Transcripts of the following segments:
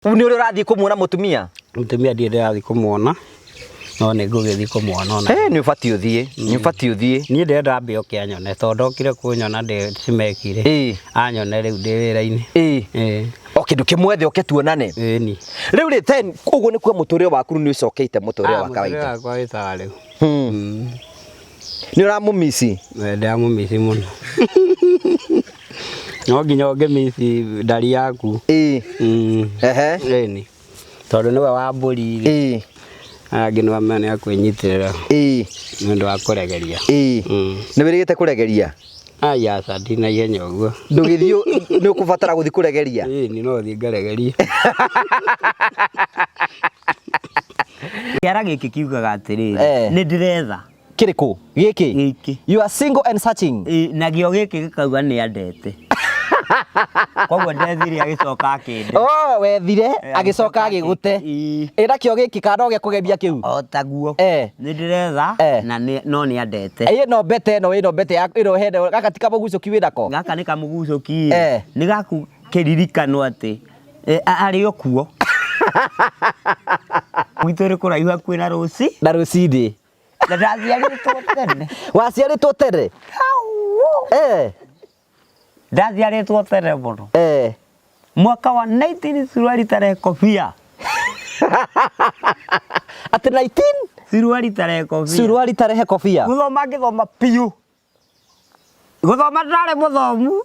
Ni uri urathi kumuona mutumia? Mutumia ndi ndathi kumuona. No ni ngugithi kumuona ona. Ni ubati uthie, ni ubati uthie. Ni ndenda ambe oke anyone tondokire kunyona ndi cimekire. Anyone riu ndi wira-ini. Okay, ndukimwethe oke tuonane. Ni. Riu ri then uguo ni kwa muturire waku ni ucokeite muturire wa kawaida. Muturire wakwa witaga riu. Ni uramumisi? Ndamumisi muno. No nginya ungemisi ndari yaku. Ni. Tondu niwe wa mburi. Angi no amane akwenyitirira. Ndu wa kuregeria. Ni wirigite kuregeria? Aya sadi na ihenya uguo. Ndugithio ni ukubatara guthi kuregeria? Ni no thi ngaregeria. Kiara giki kiugaga atiriri ni ndiretha. Kiriku giki? You are single and searching? Nagio giki gikauga ni andete. Koguo ndethire agicoka akinde. Wethire agicoka agigute. Ira kio giki kana oge kugebia kiu? O taguo. Ni ndiretha na no ni andete. No bete no ino bete iro hende gaka tika mugucoki wirako. Gaka ni kamugucoki. Ni gaku kiririkano ati ari okuo. Mwitore kuraihu kwina ruci? Na rucindi. Ndaciaritwo tene. Waciaritwo tene? Ndaciaritwo tene muno. Mwaka wa 19 suruari tarehe kofia. Ati 19? Suruari tarehe kofia. Suruari tarehe kofia. Guthoma ngithoma piu. Guthoma ndari muthomu.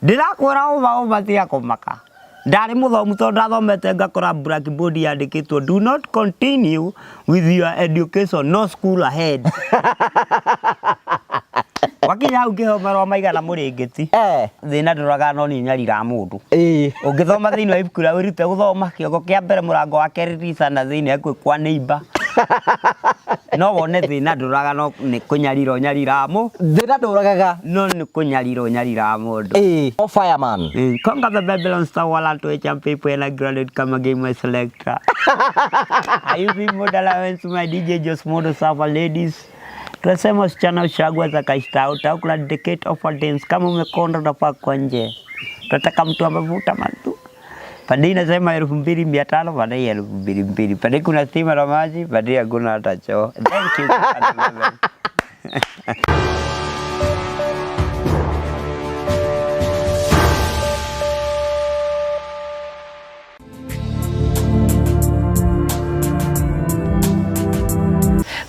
Ndirakwira uma tia kumaka. Ndari muthomu tondu ndathomete ngakora blackboard yandikitwo do not continue with your education, no school ahead. Wakinya hau ngihomerwo maigana muringiti. Thina nduraga no ni nyarira mundu. Ungithoma thiini wa ibuku ria wirute guthoma kiongo kia mbere murango wa keriri na thiini akwe kwa neighbor. No wone thina nduraga no ni kunyarira nyarira mu. Thina nduragaga no ni kunyarira nyarira mundu. Oh fireman. Conquer the Babylon Star Wall to HM people and I granted come again my selector. I use the model allowance my DJ just model server ladies. Tunasema wasichana ushagwa za kaistauta kuna decade of dance kama umekonda unafaa kwa nje. Tunataka mtu amevuta matu. Pande inasema 2500 pande 2200. Pande kuna stima na maji, pande hakuna hata choo. Thank you.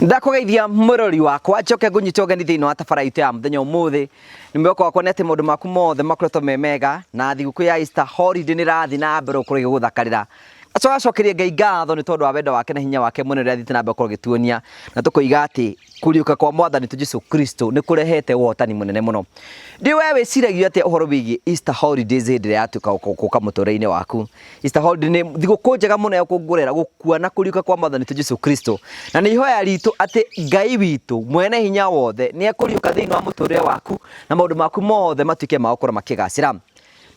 Ndakugeithia murori wakwa njoke ngunyite ugeni thiini wa tabaraitu ya muthenya umuthi nimweko wakwa nete maundu maku mothe makoretwo me mega na thiguku ya Easter holiday ni rathi na mbere ukurige guthakarira acokerie Ngai ngatho ni tondu wa wendo wake na hinya wake munene rathi na mbere ukurige tuonia na tukoiga ati kuriuka kwa mwathani tu Jesu Kristo ni kurehete wotani munene muno. Ndi wewe ciragio ati uhoro wigi Easter holidays hindire yatuka guka muture-ini waku. Easter holiday ni thiguku njega muno ya kungurera gukua na kuriuka kwa mwathani tu Jesu Kristo. Na ni ihoya ritu ati Ngai witu mwene hinya wothe ni ekuriuka thiini wa muture waku na maundu maku mothe matuike ma gukora makigacira.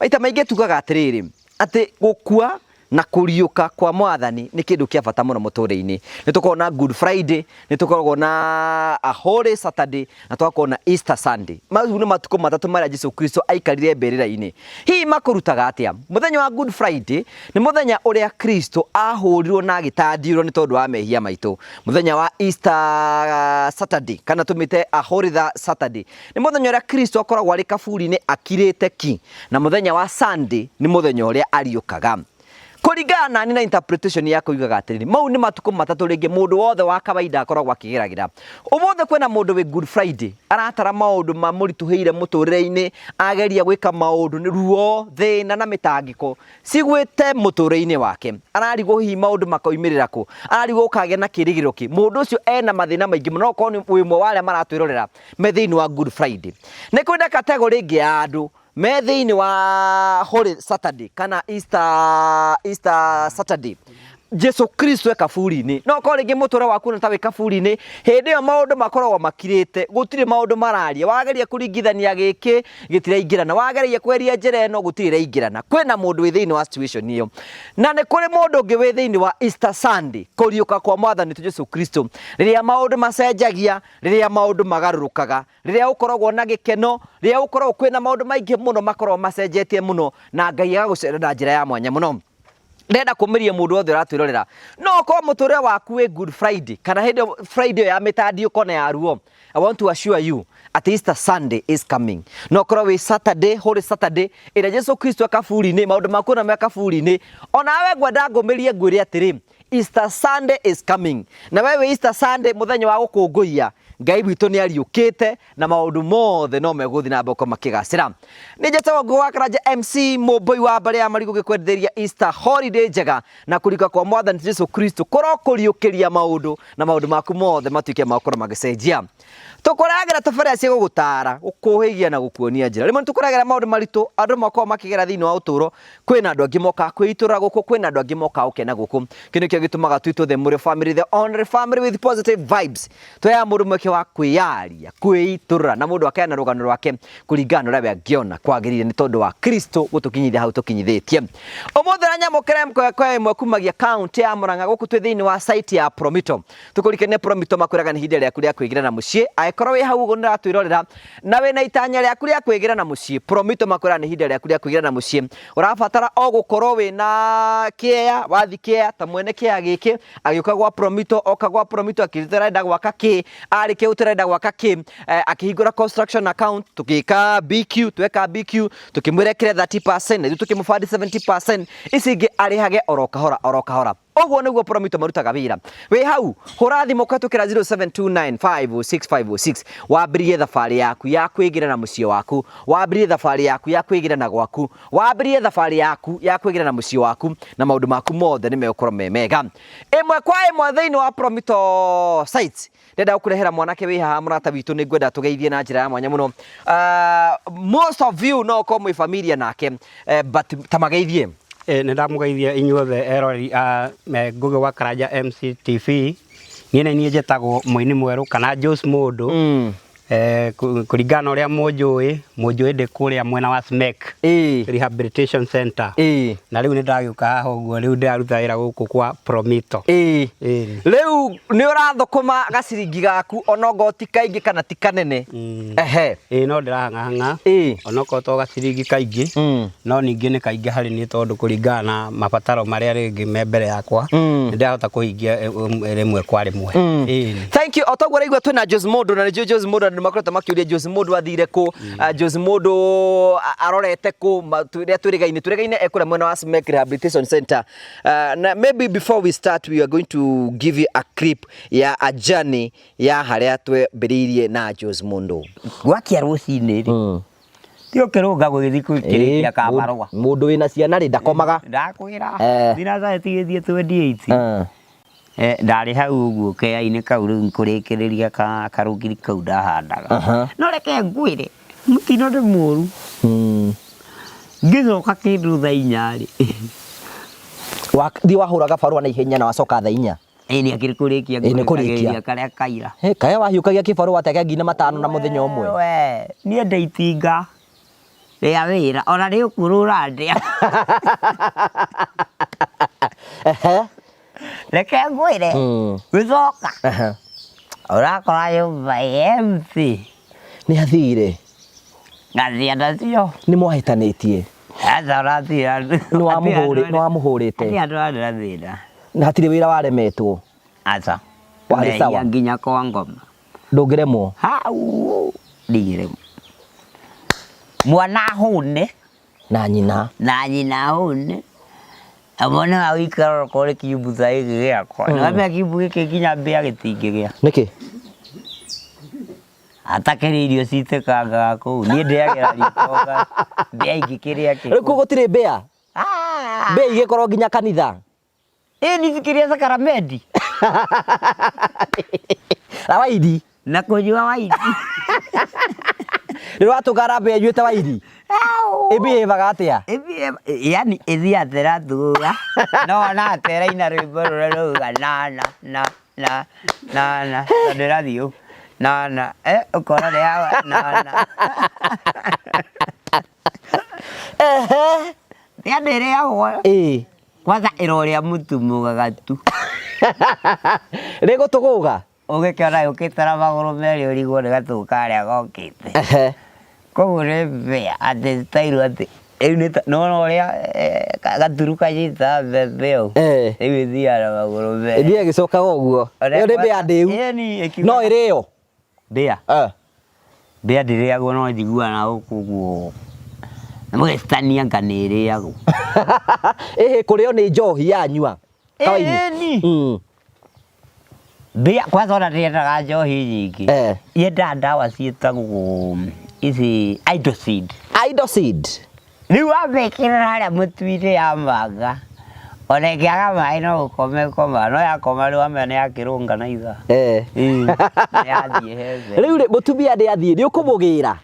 Maita maingi tugaga atiriri ati gukua na kuriuka kwa mwathani ni kindu kia bata muno muture-ini. Ni tukona Good Friday, ni tukona a Holy Saturday, na tukona Easter Sunday. Mau ni matuko matatu maria Jesu Kristo aikarire mberera-ini. Hii makurutaga atia? Muthenya wa Good Friday ni muthenya uria Kristo ahurirwo na agitandirwo ni tondu wa mehia maitu. Muthenya wa Easter Saturday kana tumite a Holy Saturday ni muthenya uria Kristo akoragwo ari kaburi-ini akirite ki, na muthenya wa Sunday ni muthenya uria ariukaga. Kuringana ni na interpretation yako yugaga atiriri mau ni matuko matatu ringi mundu wothe wa kawaida akoragwo akigeragira. Umothe kwena mundu wi Good Friday aratara maundu mamurituheire muturire-ini ageria gwika maundu ni ruo thina na mitangiko cigwite muturire-ini wake ararigwo hi maundu makoimirira ku ararigwo ukage na kirigiro ki mundu ucio ena mathina maingi muno ko ni wimwe wale maratwirorera me thiini wa Good Friday. Ni kwenda category ingi ya andu me thiini wa Holy Saturday kana Easter Saturday Jesu Kristo kaburi-ini no ko ringi muture waku na tawe kaburi-ini hindi yo maundu makoragwo makirite gutire maundu mararia wageria kuringithania giki gitiraingirana wageria kweria njira no gutire ingirana kwena mundu wi thiini wa situation iyo na ni kuri mundu ungi wi thiini wa Easter Sunday kuriuka kwa mwathani tu Jesu Kristo riria maundu macenjagia riria maundu magarurukaga riria ukoragwo na gikeno riria ukoragwo kwena maundu maingi muno makoragwo macenjetie muno na Ngai agagucera na njira ya mwanya muno. ndenda kumiria mundu wothe uratwirorera no ko muture waku we Good Friday kana hindi Friday ya mitandio kona ya ruo. I want to assure you at Easter Sunday is coming. No korwo we Saturday, Holy Saturday, ira Jesu Kristo akaburi-ini, maundu maku na makaburi-ini. Ona we gwenda ngumirie ngwire atiri Easter Sunday is coming. Na wewe Easter Sunday muthenya wa gukunguia Ngai witũ nĩ ariũkĩte na maũndũ mothe no megũthi na mboko makĩgacĩra. Nĩ njĩtagwo Ngũgĩ Karanja MC mũmbũi wa mbarĩ ya marigũ gĩkwenderia Easter holiday njega na kũrika kwa Mwathani Jesu Kristo kũrokũriũkĩria maũndũ na maũndũ maku mothe matuĩke makorwo magĩcenjia. Tũkũragĩra tabarĩra cia gũgũtara gũkũhĩgia na gũkuonia njĩra. Rĩmwe tũkũragĩra maũndũ maritũ andũ makorwo makĩgera thĩinĩ wa ũtũũro. Kwĩna andũ angĩ moka kwĩitũra gũkũ, kwĩna andũ angĩ moka gũkena gũkũ. Kĩu nĩkĩo gĩtũmaga twĩtwo the Mũrĩo family, the only family with positive vibes. Tũheaga mũndũ mweke wa kwĩyaria, kwĩitũra na mũndũ akeana rũgano rwake kũringana na ũrĩa we angĩona kwagĩrĩire nĩ tondũ wa Kristo gũtũkinyithia hau tũkinyithĩtie. Ũmũthĩ na nyamũkĩra mkoya ĩmwe kumagia kaunti ya Mũrang'a gũkũ twĩ thĩinĩ wa site ya Promito. Tũkũrikania Promito makwĩraga nĩ ihinda rĩaku rĩa kwĩgira na mũciĩ. Angĩkorwo wĩ hau ũguo nĩratwĩrorera na wĩna itanya rĩaku rĩa kwĩgira na mũciĩ, Promito makwĩraga nĩ ihinda rĩaku rĩa kwĩgira na mũciĩ. Ũrabatara o gũkorwo wĩna kĩea, wathi kĩea ta mwene kĩea gĩkĩ agĩũka gwa Promito, oka gwa Promito akĩrĩtĩrenda gwaka kĩ, arĩkia gũtĩrenda gwaka kĩ, akĩhingũra construction account, tũgĩka BQ, tweka BQ, tũkĩmwĩrekĩra 30%, na ithuĩ tũkĩmũbandi 70%, ici ingĩ arĩhage oro kahora oro kahora. Oguo nĩguo Promito marutaga wĩra. Wĩ hau hũra thimũ ũkatukĩra 0729506506 wambĩrĩrie thabarĩ yaku ya kwĩgira na mũciĩ waku, wambĩrĩrie thabarĩ yaku ya kwĩgira na gwaku, wambĩrĩrie thabarĩ yaku ya kwĩgira na mũciĩ waku na maũndũ maku mothe nĩmegũkorwo me mega. Ĩmwe kwa ĩmwe thĩinĩ wa Promito sites ndenda gũkũrehera mwanake wĩ haha mũrata witũ nĩ ngwenda tũgeithie na njĩra ya mwanya mũno. Most of you no ko mwĩ familia nake, but tamageithie. Nĩ ndamũgeithia inyuothe erori Ngũgĩ wa Karanja MC TV. Niĩ njĩtagwo mũini mwerũ kana Jose Mũndũ. Kũringana na ũrĩa mũnjũĩ ndĩ kũrĩa mwena wa SMEC Rehabilitation Center. Na rĩu nĩ ndagĩũka haha ũguo, rĩu ndĩraruta wĩra gũkũ kwa Promito. Rĩu nĩ ũrathũkũma gaciringi gaku onokorwo ti kaingĩ kana ti kanene. No ndĩrahang'ahang'a onokorwo to gaciringi kaingĩ, no ningĩ nĩ kaingĩ harĩ niĩ tondũ kũringana na mabataro marĩa rĩngĩ me mbere yakwa nĩ ndĩrahota kũhingia rĩmwe kwa rĩmwe. Thank you. Otoguo rĩigua twĩna Jose Mũndũ na nĩjũĩ Jose Mũndũ nĩ makoretwo makĩũria Jose Mũndũ athire kũ, Jose Mũndũ arorete kũ, rĩrĩa twĩrĩgaine ekũrĩa mwena wa SMEC Rehabilitation Center. Maybe before we start we are going to give you a clip ya a journey ya harĩa twambĩrĩirie na Jose Mũndũ. Gwakia rũcinĩ rĩ tio kĩrũnga gũgĩthiĩ kũrĩkia kamarũa. Mũndũ wĩna ciana rĩ ndakomaga. Ndakwĩra thinacara tigĩthiĩ 28. Ndarĩ hau ũguo kea-inĩ kau rĩu kũrĩkĩrĩria karũgiri kau ndahandaga. No reke ngwĩre mũtino nĩ mũru. Ngĩcoka kĩndũ thaa 4 rĩ thiĩ wahũraga barũa na ihenya na wacoka thaa 4. Nĩ akĩrĩ kũrĩkia ngũrĩkagia karĩa kaira. Kaya wahiũkagia kĩbarũa atĩa ngina 5 na mũthenya ũmwe. Niĩ ndeitinga rĩa wĩra ona rĩ ũkũrũra ndĩa. Reke ngwĩre gũcoka ũrakora nyũmba MC nĩ athire ngathia nacio nĩ mwahĩtanĩtie. Aca ũrathira nĩ wamũhũrĩte andũ a thĩna na hatirĩ wĩra waremetwo. Aca warĩ sawa nginya kwa ngoma ndũngĩremwo hau ndigĩremwo. Mwana hũne na nyina hũne amona hau ikara kũrĩ kiumbu thaa gĩkĩ gĩakwa. Nĩwamenya kiumbu gĩkĩ nginya mbĩa gĩtingĩgĩa. Nĩkĩ? Atakĩrĩ irio citĩkangaga kũu niĩ ndĩagĩra riko mbĩa ingĩkĩrĩa kĩ. Rĩu kũu gũtirĩ mbĩa? Mbĩa igĩkorwo nginya kanitha? Nĩ cikĩrĩa sakaramendi na waidi na kũnyua waidi. Rĩu watũkara mbĩa inyuĩte waidi ĩbĩhĩvaga atĩa? Yani ĩthiatĩra thutha no natera-ina rwĩmbo rũrĩa rauga na ndĩrathiĩ ũũ na ũkora rĩa na rĩa ndĩrĩagwo kwanza ĩrorĩa mũtu mũgagatu rĩgũtũgũga ũgĩkĩona yũkĩte na magũrũ merĩ ũrigwo nĩ gatũũ karĩa gokĩte. Koguo nĩ mbĩa atĩ zitairwo atĩ no ria gaturuka jita bebeo ewe thia na maguru be thia gicoka goguo yo ni bea ndiu no irio bea bea ndiriagwo no njiguana gukuguo Mwestania nganiriagwo kurio ni njohi yanyua kawaini bea kwanza ona ndiendaga njohi nyingi yenda ndawa cietagwo ici Idocid riu wambikirira haria mutuire ya manga ona ngiaga mai no ukome no yakoma riu amene yakirunga na itha yathie hebe riu mutumia ndi athie ni ukumugira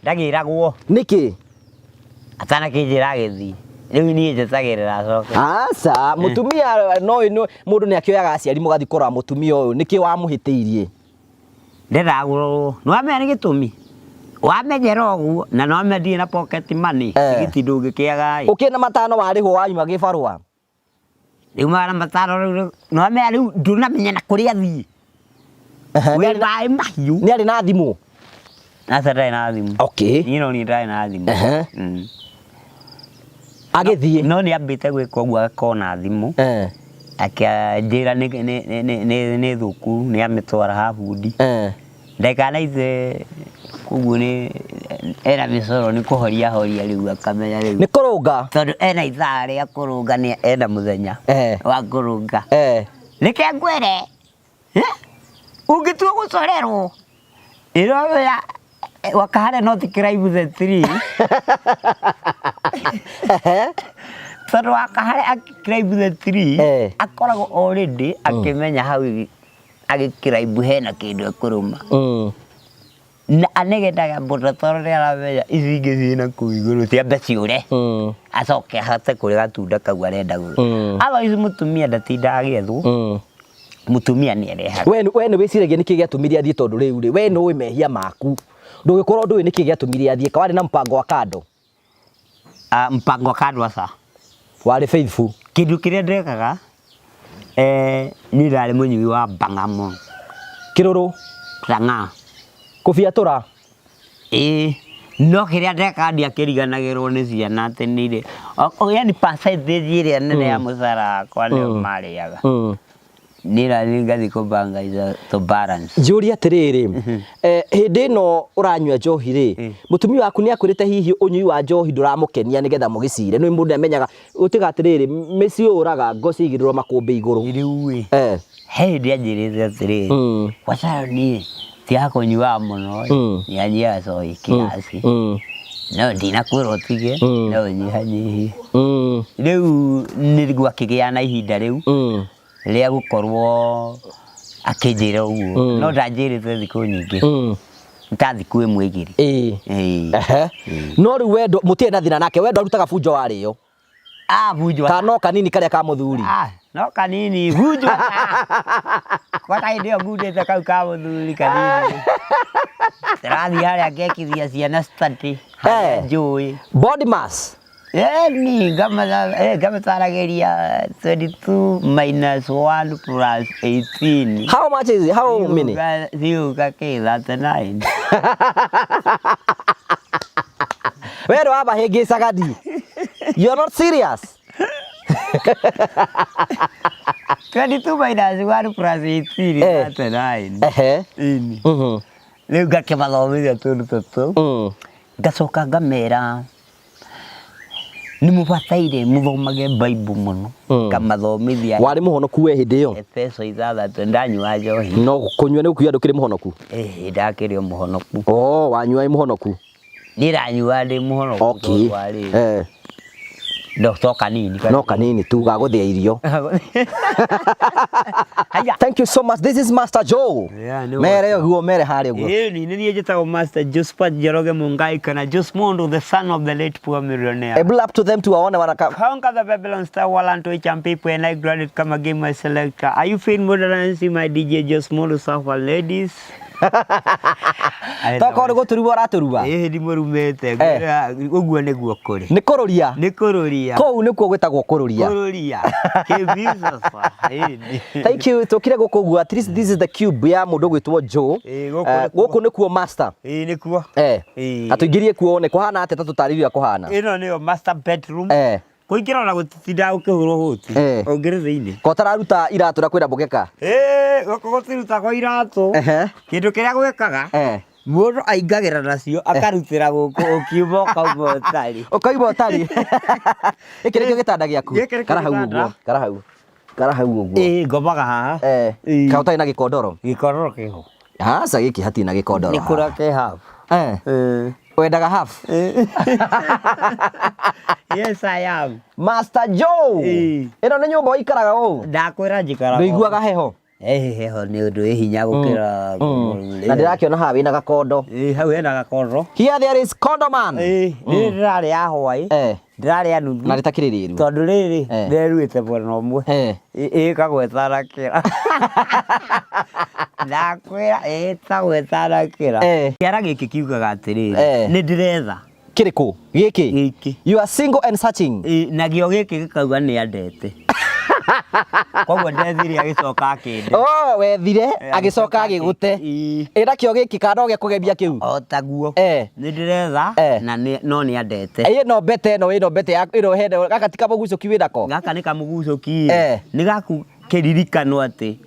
ndagiragwo niki atana kinjira githi riu nie njitagirira coke aca mutumia no mundu ni akioyaga aciari mugathi kora mutumia uyu niki wamuhitiirie ndiragurwo no amene gitumi wamenyera uguo na no amendie na pocket money giti ndungikiaga ukina matano warihwo wanyuma gibarua riu mara matano no amenya riu ndunamenya na kuria thii we bai mahiu ni ari na thimu na sara na thimu okay ni no ni ndai na thimu agithie no ni ambite gwika uguo akona thimu akia ni thuku ni amitwara habundi ndekana ithe kuguo ni era misoro ni kuhoria riu akamenya riu ni kurunga tondu ena ithari akurunga ni enda muthenya wa kurunga nike ngwere ungitua gucorerwo iro ya wakahare no tikiraibu the 3 tondu wakahare akiraibu the 3 akoragwo already akimenya hau agikiraibu hena kindu ekuruma na anegendaga mbotoro ria aramenya ici ingĩ ciĩna kũu igũrũ ciambe ciũre acoke ahote kũrĩa gatunda kau arenda gũrĩa otherwise mũtumia ndatindaga agĩethwo mũtumia nĩ arehaga we nĩ wĩciragia nĩkĩ gĩatũmire athiĩ tondũ rĩu rĩ we nĩũĩ mehia maku ndũgĩkorwo ndũĩ nĩkĩ gĩatũmire athiĩ kawarĩ na mpango wa kando mpango wa kando aca warĩ faithful kĩndũ kĩrĩa ndekaga niĩ ndarĩ mũnyui wa mbang'a mũno kĩrũrũ rang'a kubiatura no kiria ndeka ndiakiriganagirwo ni ciana atĩ nĩrĩ yani percentage iria nene ya mũcara kwa nĩ mariaga nĩra ngathi kubanga iza to balance njũria atĩrĩrĩ hĩndĩ ĩno ũranyua njohi rĩ mũtumia waku nĩ akwĩrĩte hihi ũnyui wa njohi ndũramũkenia nĩgetha mũgĩcire nĩ mũndũ amenyaga ũtiga atĩrĩrĩ mĩciĩ ũraga ngoci igĩrĩrwo makũmbĩ igũrũ rĩu hĩndĩ anjĩrĩte atĩrĩrĩ wacara niĩ tia kunyua muno nyanyia cohi kiasi no ndinakwĩra ũtige no nyihanyihi rĩu nĩguo akĩgĩa na ihinda rĩu rĩa gũkorwo akĩnjĩra ũguo no ndanjĩrĩte thikũ nyingĩ ta thikũ ĩmwe igĩrĩ no rĩu wendo mũtirĩ na thĩna nake wendo arutaga bunjo warĩo bunjo kana no kanini karĩa ka mũthuri no kanini bunjo kwa hĩndĩ ĩyo ngundĩte kau ka mũthuri kanini tũrathiĩ harĩa ngekithia ciana study njũĩ body mass ni ngamataragĩria 22 minus 1 plus 18 how much is it how many ziuka ke 39 wero aba hĩngĩcaga ndi you're not serious 22 minus 1 plus 18 39 rĩu ngakĩmathomithia tũndũ tũtũ ngacoka ngamera nĩ mũbataire mũthomage Bible mũno ngamathomithia warĩ mũhonoku we hĩndĩ ĩyo Efeso 6 ndanyua njohi no kũnyua nĩ gũkiuga ndũkĩrĩ mũhonoku ndakĩrĩ mũhonoku wanyua ĩ mũhonoku ndiranyua ndĩ mũhonoku no kanini tu gagũthĩa irio thank you so much this is Master Joe mere guo mere harĩa guo ni niĩ njĩtagwo Master Josephat Njoroge Mungai kana Josmondo the son of the late poor millionaire able up to them to waone wanaka conquer the Babylon Star Wallant to champion and I graduate kama game my selector are you feeling more than my DJ Josmondo Safa ladies Toko ngo turuwa raturuwa ndi murumete uguo niguo kuri ni kururia kou nikuo gwitagwo kururia thank you tukire guku guo at least this is the cube ya mundu gwitwo Joe guku nikuo master nikuo atuingirie kuo ne kuhana ateta tutariria kuhana ino niyo master bedroom kuingira na gutitinda ukihurwo huti ongere thiini ko tararuta iratu na kwira bugeka goko gutiruta kwa iratu kindu kiria gwekaga mundu aingagira nacio akarutira guku ukiumo ukauma utari ikire kio gitanda giaku kara hau uguo ngomaga haha kautai na gikondoro kiho sa giki hati na gikondoro ni kura ke half wendaga half yes I am Master Joe ino ni nyumba ikaraga u ndakwira njikaraga nduiguaga heho heho ni undu hinya gukira na ndirakiona haha wina gakondo hau hena gakondo here there is condo man ndirari ya hwai ndirari ya nuthu na ritakiririru tondu riri nderuite bwana omwe kagwetarakira ndakwira tagwetarakira kiara giki kiugaga atiriri ni ndiretha kiriku giki you are single and searching nagio giki gikauga ni andete kogwo ndethire agicoka akinde wethire agicoka agigute ira kio giki kana oge kugebia kiu otaguo ni ndiretha na no ni andete no bete no ino bete ino hende gaka tika mugucoki winako gaka ni kamugucoki ni gaku kiririkano ati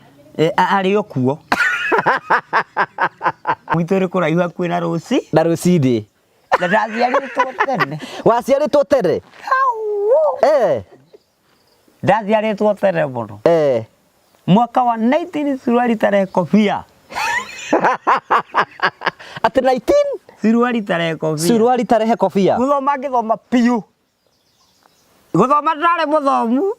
ari okuo mwitore kuraihu kwina ruci na rucindi na ndaciaritwo tene waciaritwo tene ndaciaritwo tene muno mwaka wa 19 suruari tarehe kofia ati 19 suruari tarehe kofia guthoma ngithoma piu guthoma ndari muthomu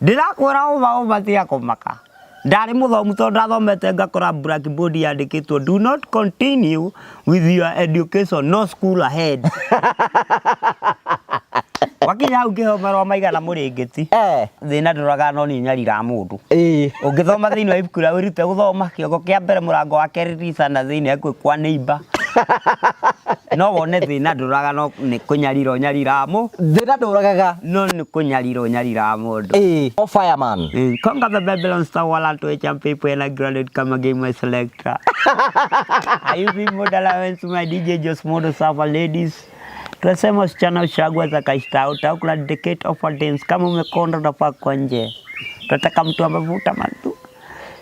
ndirakwira uma tia kumaka ndari muthomu tondu ndathomete ngakora blackboard yandikitwo do not continue with your education no school ahead wakinya hau ngihomerwo maigana muringiti thina nduraga no ni nyarira mundu ungithoma thiini wa ibuku ria wirute guthoma kiongo kia mbere murango wa kerisa na thiini akwe kwa neighbor no wone thina nduraga no ni kunyarira mu thina nduragaga no ni kunyarira mundu oh fireman conquer the Babylon Star wala to champ people and I graded kama game my selector I use model allowance my DJ just model safa ladies tunasema wasichana ushagwa za kaista utakula decade of dance kama umekonda unafaa kwa nje tunataka mtu amevuta matu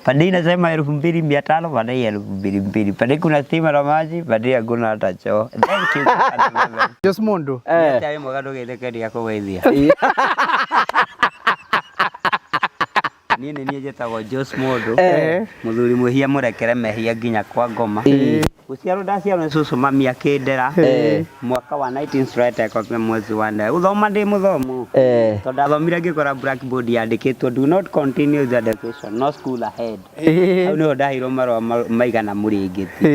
pande inasema 2500 pande 2200 pande kuna stima na maji pande hakuna hata choo thank you just mondo hata mwagado gethekedi yako weithia nini jetagwo Jos Mondo muthuri muhia murekere mehia nginya kwa ngoma uciaro ndaciaro cucu mami akindera mwaka wa 19 straight kwa mwezi wa nda uthoma ndi muthomu tondu ndathomire ngikora blackboard yandikitwo do not continue the education no school ahead au no ndahiro marwa maigana muringiti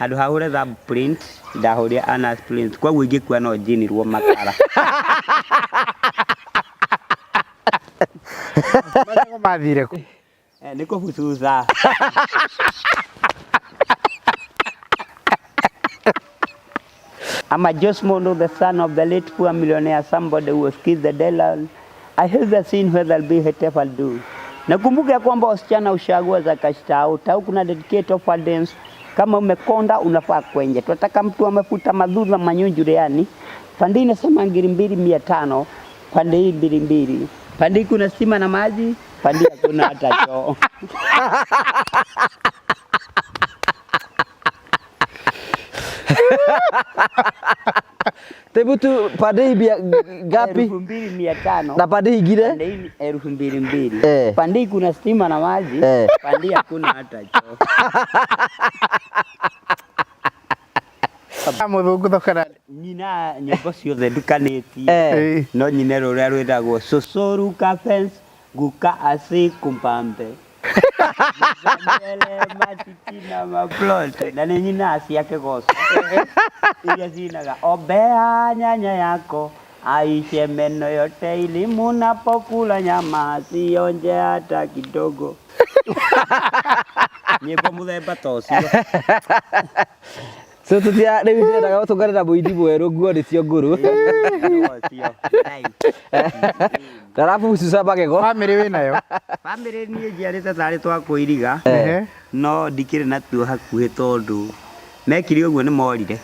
andu hahure tha print ndahuria ana print kwa ngikua no njinirwo makara Mago mathire ku niko fusuza I'm a Jos Mondo, the son of the late poor millionaire, somebody who was killed the Delal. I have the scene where there'll be whatever do. Nakumbuka ya kwamba wasichana ushagua za kashta out au kuna dedicate of dance kama umekonda unafaa kwenye. Tunataka mtu amefuta madhudha manyunjure yani. Pande inasema 2500, pande hii 22. Pande kuna stima na maji, pande hakuna hata choo. Tebutu pande hii gapi? 2500. Na pande hii gire? Pande hii 2200. Pande kuna stima na maji, pande hakuna hata choo. Muthungu thokana nyina nyimbo ciothe ndukanĩtie no nyine rũrĩa rwĩtagwo Sosoru Cafes Guka Asi Kumpambe Matitina maplot na nĩ nyina cia kĩgoco iria cinaga ombea nyanya yako aishe meno yote ili munapokula nyama sionje hata kidogo Nyimbo muthemba ta ucio. So tutia rĩu ndĩrendaga gũtũnganĩra mũini mwerũ nguo nĩcio ngũrũ. Arabu Susa magego. Family wĩnayo? Family niĩ njiarĩte tarĩ twa Kũiriga. No ndikĩrĩ natuo hakuhĩ tondũ mekire ũguo nĩ morire.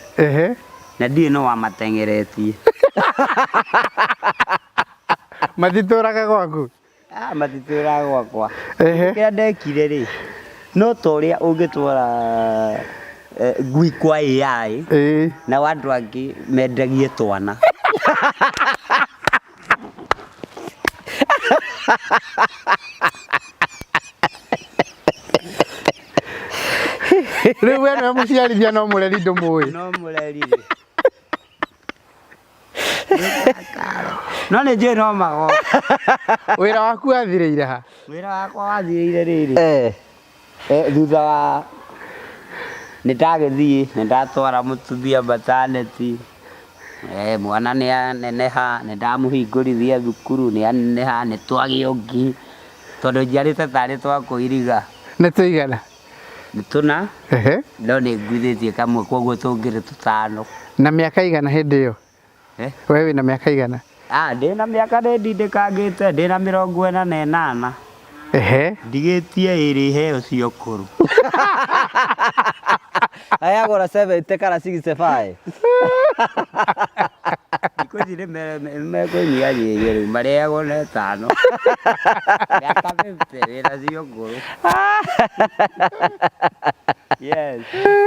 Na ndiĩ no wamateng'eretie. Matitũraga gwaku? Matitũraga gwakwa. Kĩrĩa ndekire rĩ, no ta ũrĩa ũngĩtwara ngui kwa AI na andũ angĩ mendagie twana. Rĩu we nĩwe mũciarithia no mũreri ndũmũĩ? No mũreri rĩ. No nĩ njũĩ no magoka. Wĩra waku wathirĩire ha? Wĩra wakwa wathirĩire rĩrĩ. Thutha wa nĩndagĩthiĩ nĩndatwara mũtumia maternity. Mwana nĩaneneha, nĩndamũhingũrithia thukuru nĩaneneha, nĩtwagĩa ũngĩ tondũ njiarĩte tarĩ twa Kũiriga. Nĩ tũigana? Nĩ tũna. No nĩnguithĩtie kamwe koguo tũngĩrĩ tũtano. Na mĩaka igana hĩndĩ ĩyo? We wĩna mĩaka igana? Ndĩna mĩaka nĩndindĩkangĩte, ndĩna 48. Ndigĩtie ĩrĩ heo cio kũrũ. Ayagora 70 kana 65. Thikũ ici nĩmekũnyihanyihia rĩu marĩagwo na 5. Mĩaka 50 wĩna cio kũrũ. Yes.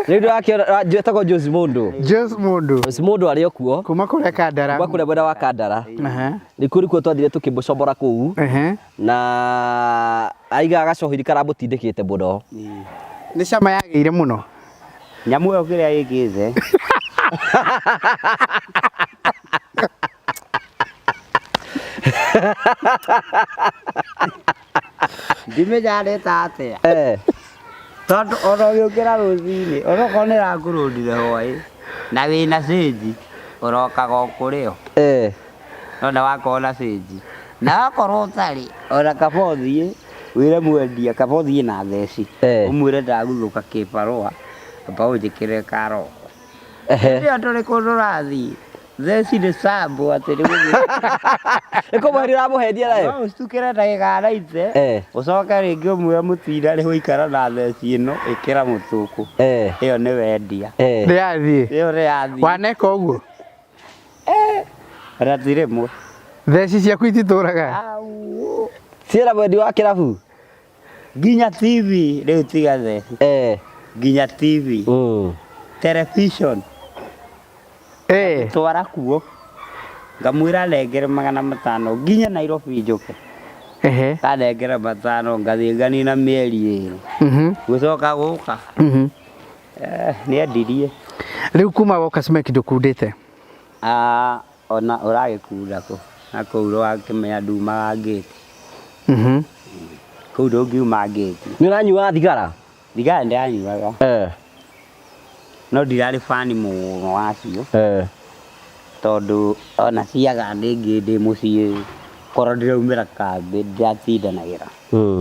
Rĩu ndĩrakĩona njĩtagwo Jose Mũndũ. Jose Mũndũ. Jose Mũndũ arĩ o kuo. Kuma kũrĩa Kandara. Kuma kũrĩa mwena wa Kandara. Nĩkuo nĩkuo twathire tũkĩmũcombora kũu. Na aigaga gacohiri karambũtindĩkĩte mũno. Nĩ cama yagĩire mũno. Nyamũ ĩyo kĩrĩa ĩkĩte. Ndimenyanĩte atĩa. Tondũ ona ũgĩũkĩra rũcinĩ, onokorwo nĩrakũrũndire hwaĩ na wĩna cĩnji, ũrokaga o kũrĩ o. No wakorwo na cĩnji. Na wakorwo ũtarĩ, ona kaba ũthiĩ wĩre mwendia kaba ũthiĩ na theci. Ũmwĩre ndagũthũka kĩbarũa, kaba ũnjĩkĩre karoko. Rĩrĩa ndũrĩ kũndũ ũrathiĩ, theci nĩ sambo atĩ nĩgũthiĩ. Nĩkũmũheria ũramũhendia nayo? No ũcitukĩre ndagĩka 90, ũcoke rĩngĩ ũmwĩre mũtira rĩ gũikara na theci ĩno, ĩkĩra mũtũkũ. Ĩyo nĩ wendia. Ndĩrathiĩ? Ĩyo nĩyathiĩ. Waneka ũguo? Ona ti rĩmwe. Theci ciaku ititũraga? Ciĩna mwendi wa kĩrabu? Nginya TV rĩu tiga theci. Nginya TV. Television. Twara kuo. Ngamwĩra nengere 500 nginya Nairobi njoke. Kanengere 5 ngathiĩ nganina mĩeri 2. Gũcoka gũka. Nĩendirie. Rĩu kuma woka Smeki ndũkundĩte? Ona ũragĩkunda kũ. Na kũu wakĩmenya ndumaga ngĩti. Kũu ndũngiuma ngĩti. Nĩũranyua thigara? Thigara ndĩranyuaga. No ndirarĩ fan mũno wacio. Tondũ ona ciaga ndĩ mũciĩ korwo ndĩraumĩra kambĩ ndĩratindanagĩra.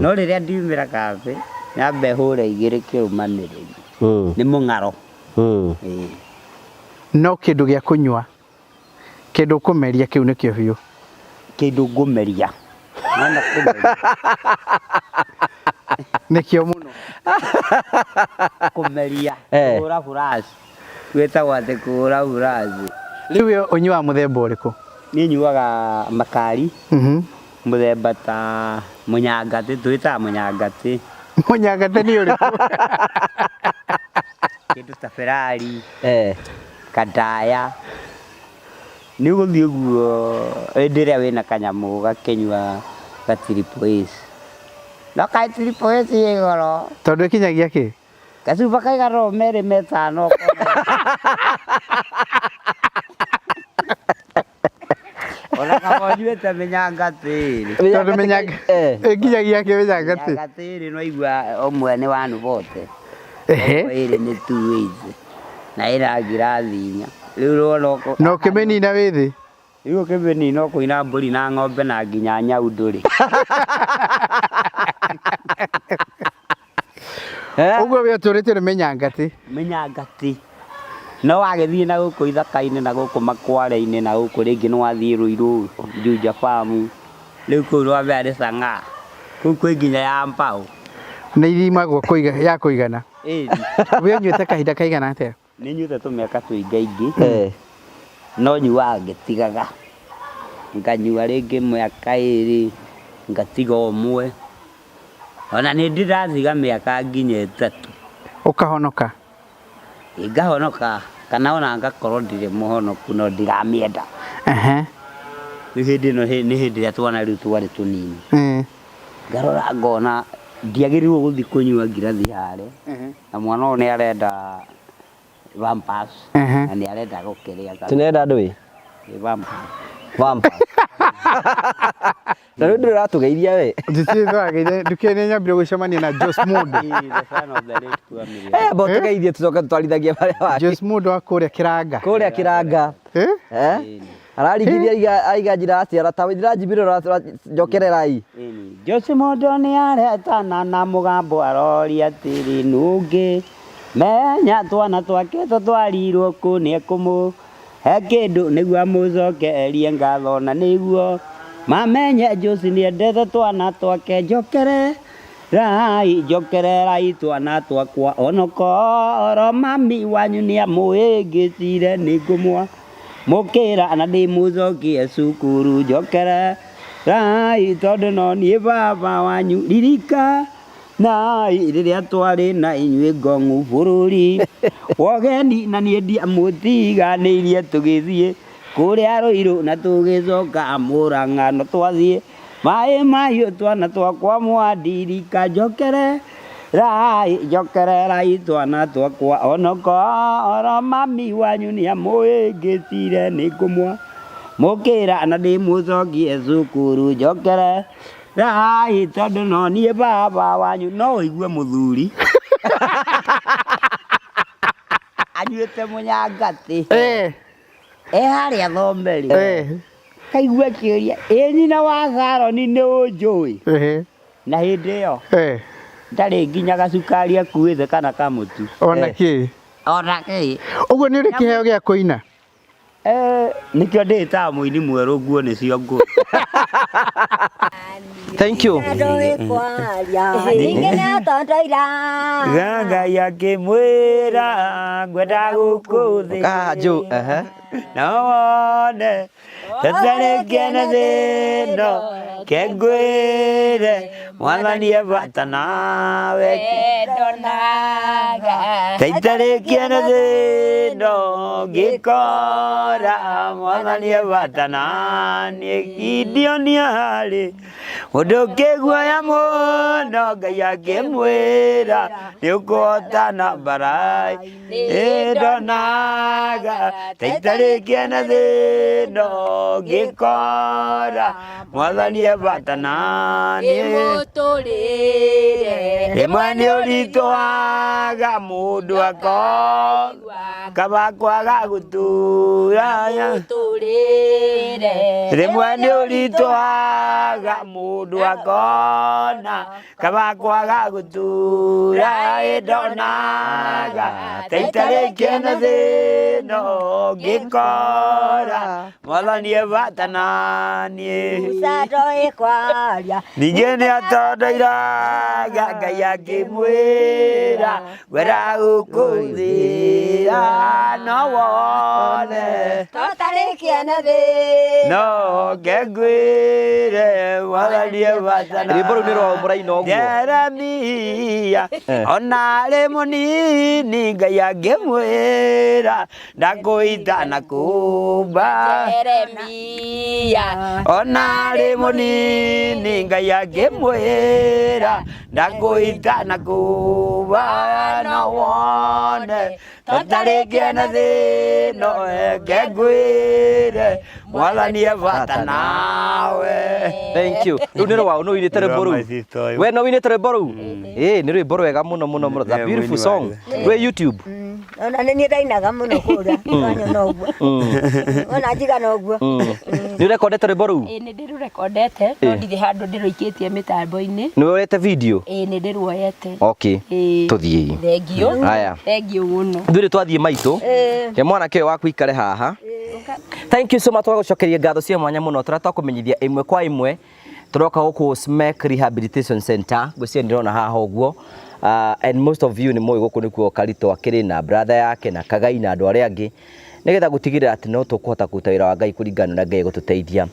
No rĩrĩa ndiumĩra kambĩ nyambe hũre 2 kĩrũmanĩrĩrio. Nĩ mũng'aro. No kĩndũ gĩa kũnyua, kĩndũ kũmeria kĩu nĩkĩo biũ. Kĩndũ ngũmeria. Nĩkĩo mũno. Kũmeria. Kũhũra buraci. Gwĩtagwo atĩ kũhũra buraci. Rĩu ũnyuaga mũthemba ũrĩkũ? Niĩ nyuaga makari. Mũthemba ta mũnyangatĩ, twĩtaga mũnyangatĩ. Mũnyangatĩ nĩ ũrĩkũ? Kĩndũ ta Ferrari. Kadaya. Nĩ ũgũthiĩ ũguo hĩndĩ ĩrĩa wĩna kanyamũ gakĩnyua ga Triple Ace. No ka Triple Ace ĩ goro. Tondũ ĩkinyagia kĩ? Gacuba kaigana merĩ metano. Ona kama ũnyuĩte mĩnyangatĩ. Tondũ ĩkinyagia kĩ mĩnyangatĩ? Mĩnyangatĩ no igua ũmwe nĩ 1 vote. Ĩrĩ nĩ 2 na ĩra ngirathi 4. Rĩu no ũkĩmĩnina wĩ thĩ? Rĩu ũkĩmĩnina ũkũina mbũri na ng'ombe na nginya nyau ndũrĩ. Uguo we turite ni menyangati. Menyangati. No wagithie na guku ithaka-ini na guku makware-ini na guku ringi no wathie Ruiru Juja Farm. Riu kuu rwambere Sang'a. Kuu kwi nginya ya Mpau. Na irima gwa kuiga ya kuigana. We nyuite kahinda kaigana atia? Ni nyuite tumiaka tuingaingi. No nyuaga ngitigaga. Nganyua ringi miaka iri ngatiga umwe. Ona ni ndirathiga miaka nginya 3. Ukahonoka? Ngahonoka kana ona ngakorwo ndire muhonoku no ndiramienda. Ni hindi no ni hindi ya twana riu twari tunini. Ngarora ngona ndiagĩrĩirwo gũthiĩ kũnyua ngirathi hare. Na mwana ũyũ nĩ arenda Pampers na nĩ arenda gũkĩrĩa. Tunenda ndũĩ? Pampers. Na rĩu ndĩratũgeithia we. Ndĩtĩtũgeithia nduke-inĩ nyambire gũcemania na Jos Mundo. Bo tũgeithie tũcoke tũtwarithagie barĩa wake. Jos Mundo wa kũrĩa Kĩranga. Kũrĩa Kĩranga. Araringithia aiga njĩra atĩa ta ndĩranjibire njokererai. Jos Mundo nĩ aretana na mũgambo aroria atĩrĩ nũngĩ menya twana twake tũtwarirwo kũ nĩ ekũmũ he kĩndũ nĩguo amũcokerie ngatho na nĩguo mamenye Jos nĩendete twana twake njokererai twana twakwa onokorwo mami wanyu nĩamũhĩngĩcire nĩngũmwa mũkĩra na ndĩmũcokie cukuru njokererai tondũ no niĩ baba wanyu ririka nai rĩrĩa twarĩ na inyuĩ Ngong'u bũrũri wogeni na niĩ ndiamũtiganĩirie tũgĩthiĩ kũrĩa Ruiru na tũgĩcoka Mũrang'a no twathiĩ maĩ mahiũ twana twakwa mwandirika njokererai twana twakwa onokorwo mami wanyu nĩamũhĩngĩcire nĩngũmwa mũkĩra na ndĩmũcokie cukuru njokererai tondũ no niĩ baba wanyu no ũigue mũthuri anyuĩte mũnyangati harĩa Thomeri kaigua kĩũria nyina wa Saroni nĩ ũnjũĩ na hĩndĩ ĩyo ndarĩ nginya gacukari akuĩte kana kamũtu ona kĩ ũguo nĩ ũrĩ kĩheo gĩa kũina? Nĩkĩo ndĩĩtaga mũini mwerũ nguo nĩcio ngũ. Thank you. Ngai akĩmwĩra ngwenda gũkũthĩ no wone tatarĩ kĩene thĩno ke ngwĩre Mwathani ebata nawe tatarĩ kĩene thĩno ngĩkora Mwathani ebata naniĩ Gideoni arĩ mũndũ ũkĩguoya mũno Ngai akĩmwĩra nĩũkũhotana mbara ndonaga tatarĩ kĩene thĩno ngĩkora Mwathani ebata naniĩ rĩmwe nĩ ũritũhaga mũndũ kaba kwaga gũtũra rĩmwe nĩ ũritũhaga mũndũ akona kaba kwaga gũtũra ndonaga tatarĩ kĩene thĩno ngĩkora Mwathani ebata naniĩ ningĩ nĩatondoiraga Ngai akĩmwĩra ngwenda gũkũthĩa no wone tatarĩ kĩene thĩno no ngĩngwĩre Mwathani ebata naniĩ. Rwĩmbo rũu nĩ rwa mũraina ũguo Jeremia ona arĩ mũnini Ngai akĩmwĩra ndakũita na kũmba ona arĩ mũnini Ngai akĩmwĩra ndakũita na kũmba no wone tatarĩ kĩene thĩno ngĩngwĩre Mwathani ebata nawe. Thank you. Rĩu nĩ rwao nĩ ũinĩte rwĩmbo rũu? We no ũinĩte rwĩmbo rũu? Nĩ rwĩmbo rwega mũno mũno mũno. It's a beautiful song. Rwĩ YouTube? ona nĩ ndainaga mũno kũra kanya no guo ona njiga no guo nĩ rekondete rwĩmbo rũu nĩ ndĩrũrekondete no ndirĩ handũ ndĩrũikĩtie mĩtambo-inĩ nĩ woete video nĩ ndĩruoyete okay tũthiĩ thengio haya thengio mũno ndũrĩ twathiĩ maitũ ke mwanake ũyũ waku ikare haha thank you so much twagucokeria ngatho cia mwanya mũno tũrakũmenyithia ĩmwe kwa ĩmwe turoka gũkũ SMEC Rehabilitation Center ngwĩciria ndĩrona haha ũguo and most of you nĩ mũĩ gũkũ nĩkuo Karito akĩrĩ na brother yake na Kagai na andũ arĩa angĩ nĩgetha gũtigĩrĩra atĩ no tũkũhota kũruta wĩra wa Ngai kũringana na Ngai gũtũteithia